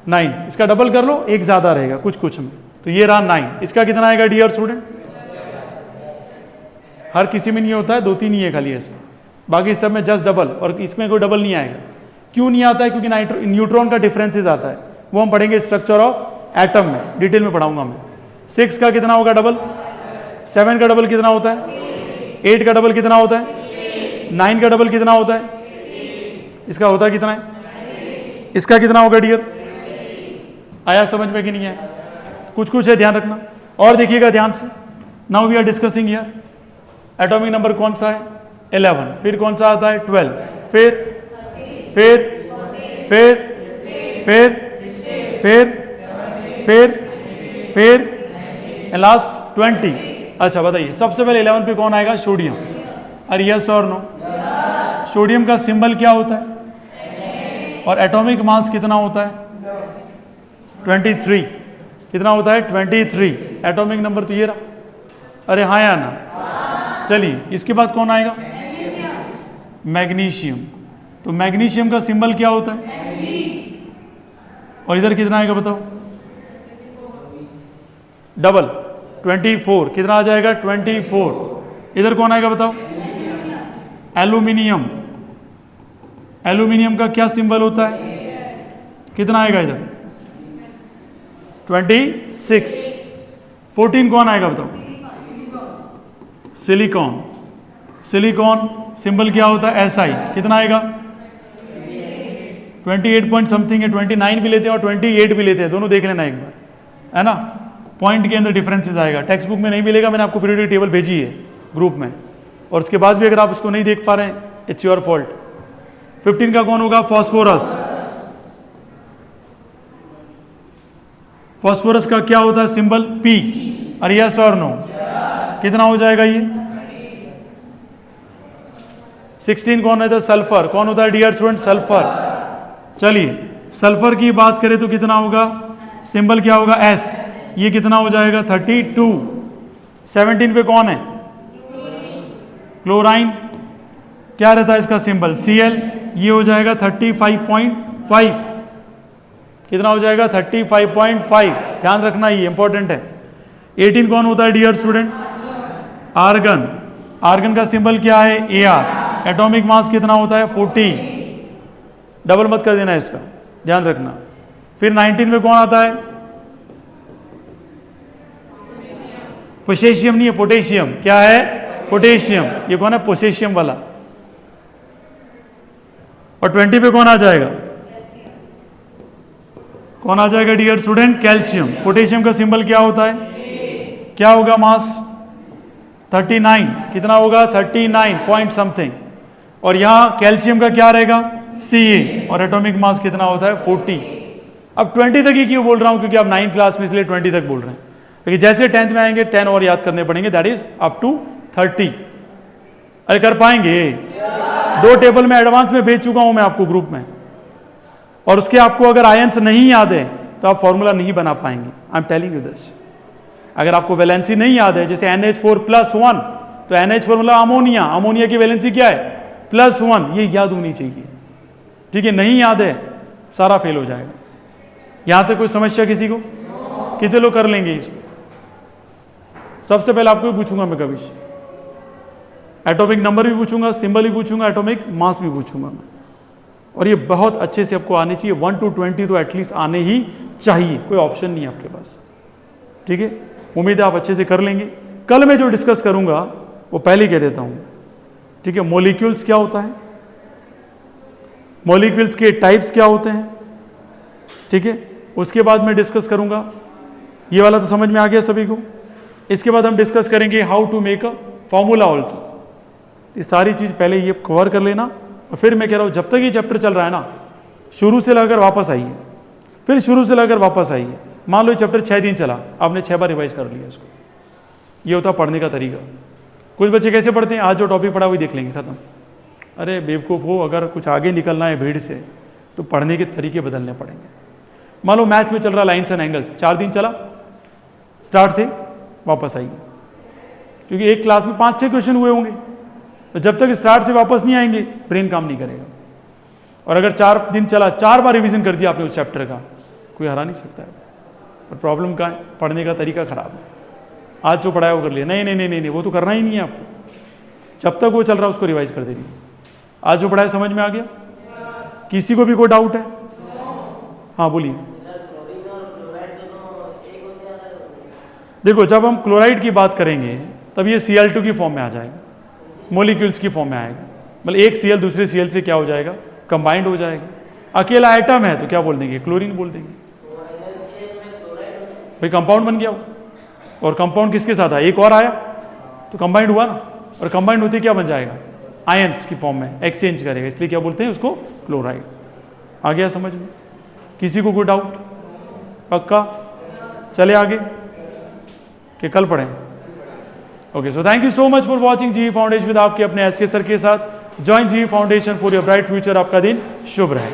9, इसका डबल कर लो, एक ज्यादा रहेगा कुछ कुछ में, तो ये रहा 9, इसका कितना आएगा डियर स्टूडेंट, हर किसी में नहीं होता है, 2-3 ही है खाली ऐसे, बाकी सब में जस्ट डबल, और इसमें कोई डबल नहीं आएगा। क्यों नहीं आता है, क्योंकि न्यूट्रॉन का डिफरेंसेस आता है, वो हम पढ़ेंगे स्ट्रक्चर ऑफ एटम में, डिटेल में पढ़ाऊंगा मैं। 6 का कितना होगा डबल, 7 का डबल कितना होता है, 8 का डबल कितना होता है, 9 का डबल कितना होता है, इसका होता है कितना है, इसका कितना होगा डियर, आया समझ में कि नहीं है, कुछ कुछ है, ध्यान रखना। और देखिएगा ध्यान से, now we are discussing here atomic number कौन सा है 11, फिर कौन सा आता है 12, फिर फिर फिर फिर फिर फिर फिर लास्ट 20। अच्छा बताइए, सबसे पहले 11 पे कौन आएगा, सोडियम। अरे यस और नो? सोडियम का सिंबल क्या होता है, और एटॉमिक मास कितना होता है 23, कितना होता है 23, एटॉमिक नंबर तो ये रहा। अरे हाँ या ना? चलिए, इसके बाद कौन आएगा, मैग्नीशियम। तो मैग्नीशियम का सिंबल क्या होता है, और इधर कितना आएगा बताओ, डबल 24, कितना आ जाएगा 24। इधर कौन आएगा बताओ, एल्यूमिनियम। एल्यूमिनियम का क्या सिंबल होता है, कितना आएगा इधर 26। 14 कौन आएगा बताओ, सिलिकॉन। सिलिकॉन सिंबल क्या होता है, SI, कितना आएगा 28 पॉइंट समथिंग है, 29 भी लेते हैं और 28 भी लेते हैं, दोनों देख लेना एक बार, है ना, पॉइंट के अंदर डिफरेंसेस आएगा, टेक्स्ट बुक में नहीं मिलेगा, मैंने आपको पीरियोडिक टेबल भेजी है ग्रुप में, और उसके बाद भी अगर आप उसको नहीं देख पा रहे हैं, इट्स योर फॉल्ट। 15 का कौन होगा, फॉस्फोरस। फॉस्फोरस का क्या होता है सिंबल, P। अरे यस और नो? कितना हो जाएगा ये 16 कौन है? सल्फर। कौन होता है डियर स्टूडेंट? सल्फर। चलिए सल्फर की बात करें तो कितना होगा? सिंबल क्या होगा? S। ये कितना हो जाएगा? 32। 17 पे कौन है? क्लोराइन। क्या रहता है इसका सिंबल? Cl। ये हो जाएगा 35.5। कितना हो जाएगा? 35.5। ध्यान रखना ये इंपॉर्टेंट है। 18 कौन होता है डियर स्टूडेंट? आर्गन। आर्गन का सिंबल क्या है? Ar। एटॉमिक मास कितना होता है? 40। डबल मत कर देना इसका, ध्यान रखना। फिर 19 में कौन आता है? पोटेशियम नहीं है, पोटेशियम। क्या है? पोटेशियम। ये कौन है? पोटेशियम वाला। और 20 पे कौन आ जाएगा? कौन आ जाएगा डियर स्टूडेंट? कैल्शियम। पोटेशियम का सिंबल क्या होता है? क्या होगा मास? 39। कितना होगा? 39 पॉइंट समथिंग। और यहां कैल्शियम का क्या रहेगा? Ca। और एटॉमिक मास कितना होता है? 40। अब 20 तक ही क्यों बोल रहा हूं? क्योंकि आप 9th क्लास में इसलिए 20 तक बोल रहे हैं, लेकिन जैसे 10th में आएंगे 10 और याद करने पड़ेंगे, दैट इज अप टू 30। अरे कर पाएंगे? 2 टेबल में एडवांस में भेज चुका हूं मैं आपको ग्रुप में, और उसके आपको अगर आयंस नहीं याद है तो आप फॉर्मूला नहीं बना पाएंगे। I am telling you this. अगर आपको वैलेंसी नहीं याद है, जैसे NH4+1, तो NH4 मतलब अमोनिया। अमोनिया की वैलेंसी क्या है? +1। ये याद होनी चाहिए, ठीक है? नहीं याद है, सारा फेल हो जाएगा। यहां तक कोई समस्या किसी को? कितने लोग कर लेंगे इसको? सबसे पहले आपको पूछूंगा मैं, कभी एटॉमिक नंबर भी पूछूंगा, सिंबल भी पूछूंगा, एटॉमिक मास भी पूछूंगा मैं। और ये बहुत अच्छे से आपको आने चाहिए। 1 to 20 तो एटलीस्ट आने ही चाहिए, कोई ऑप्शन नहीं है आपके पास, ठीक है? उम्मीद है आप अच्छे से कर लेंगे। कल मैं जो डिस्कस करूंगा वो पहले कह देता हूं, ठीक है? मॉलिक्यूल्स क्या होता है, मॉलिक्यूल्स के टाइप्स क्या होते हैं, ठीक है? उसके बाद मैं डिस्कस करूंगा, ये वाला तो समझ में आ गया सभी को। इसके बाद हम डिस्कस करेंगे how to make a formula also. ये सारी चीज पहले ये कवर कर लेना, और फिर मैं कह रहा हूं जब तक ये चैप्टर चल रहा है ना, शुरू से लगाकर वापस आइए, फिर शुरू से लगाकर वापस आइए। मान लो ये चैप्टर 6 दिन चला, आपने 6 बार रिवाइज कर लिया इसको। ये होता पढ़ने का तरीका। कुछ बच्चे कैसे पढ़ते हैं? आज जो टॉपिक पढ़ा वही देख लेंगे, खत्म। अरे बेवकूफ़ हो, अगर कुछ आगे निकलना है भीड़ से तो पढ़ने के तरीके बदलने पड़ेंगे। मान लो मैथ में चल रहा लाइन्स एंड एंगल्स, 4 दिन चला, स्टार्ट से वापस आइए, क्योंकि एक क्लास में 5-6 क्वेश्चन हुए होंगे, तो जब तक स्टार्ट से वापस नहीं आएंगे ब्रेन काम नहीं करेगा। और अगर 4 दिन चला, 4 बार रिवीजन कर दिया आपने उस चैप्टर का, कोई हरा नहीं सकता है। और प्रॉब्लम कहाँ है? पढ़ने का तरीका खराब है। आज जो पढ़ाया वो कर लिया, नहीं नहीं नहीं नहीं, वो तो करना ही नहीं है आपको। जब तक वो चल रहा है उसको रिवाइज कर देंगे। आज जो पढ़ाया समझ में आ गया? किसी को भी कोई डाउट है? हाँ बोलिए। देखो, जब हम क्लोराइड की बात करेंगे तब ये Cl2 की फॉर्म में आ जाएगा, मॉलिक्यूल्स की फॉर्म में आएगा। मतलब एक Cl दूसरे Cl से क्या हो जाएगा? कंबाइंड हो जाएगा। अकेला एटम है तो क्या बोल देंगे? क्लोरीन बोल देंगे। भाई कंपाउंड बन गया वो, और कंपाउंड किसके साथ आया? एक और आया तो कंबाइंड हुआ ना, और कंबाइंड होते क्या बन जाएगा? आयंस की फॉर्म में एक्सचेंज करेगा, इसलिए क्या बोलते हैं उसको? क्लोराइड। आ गया समझ में? किसी को कोई डाउट? पक्का? चले आगे कि कल पढ़ें? Okay, so thank you so much for watching GE foundation with आपके अपने एसके सर के साथ। Join GE foundation for your bright future. आपका दिन शुभ रहे।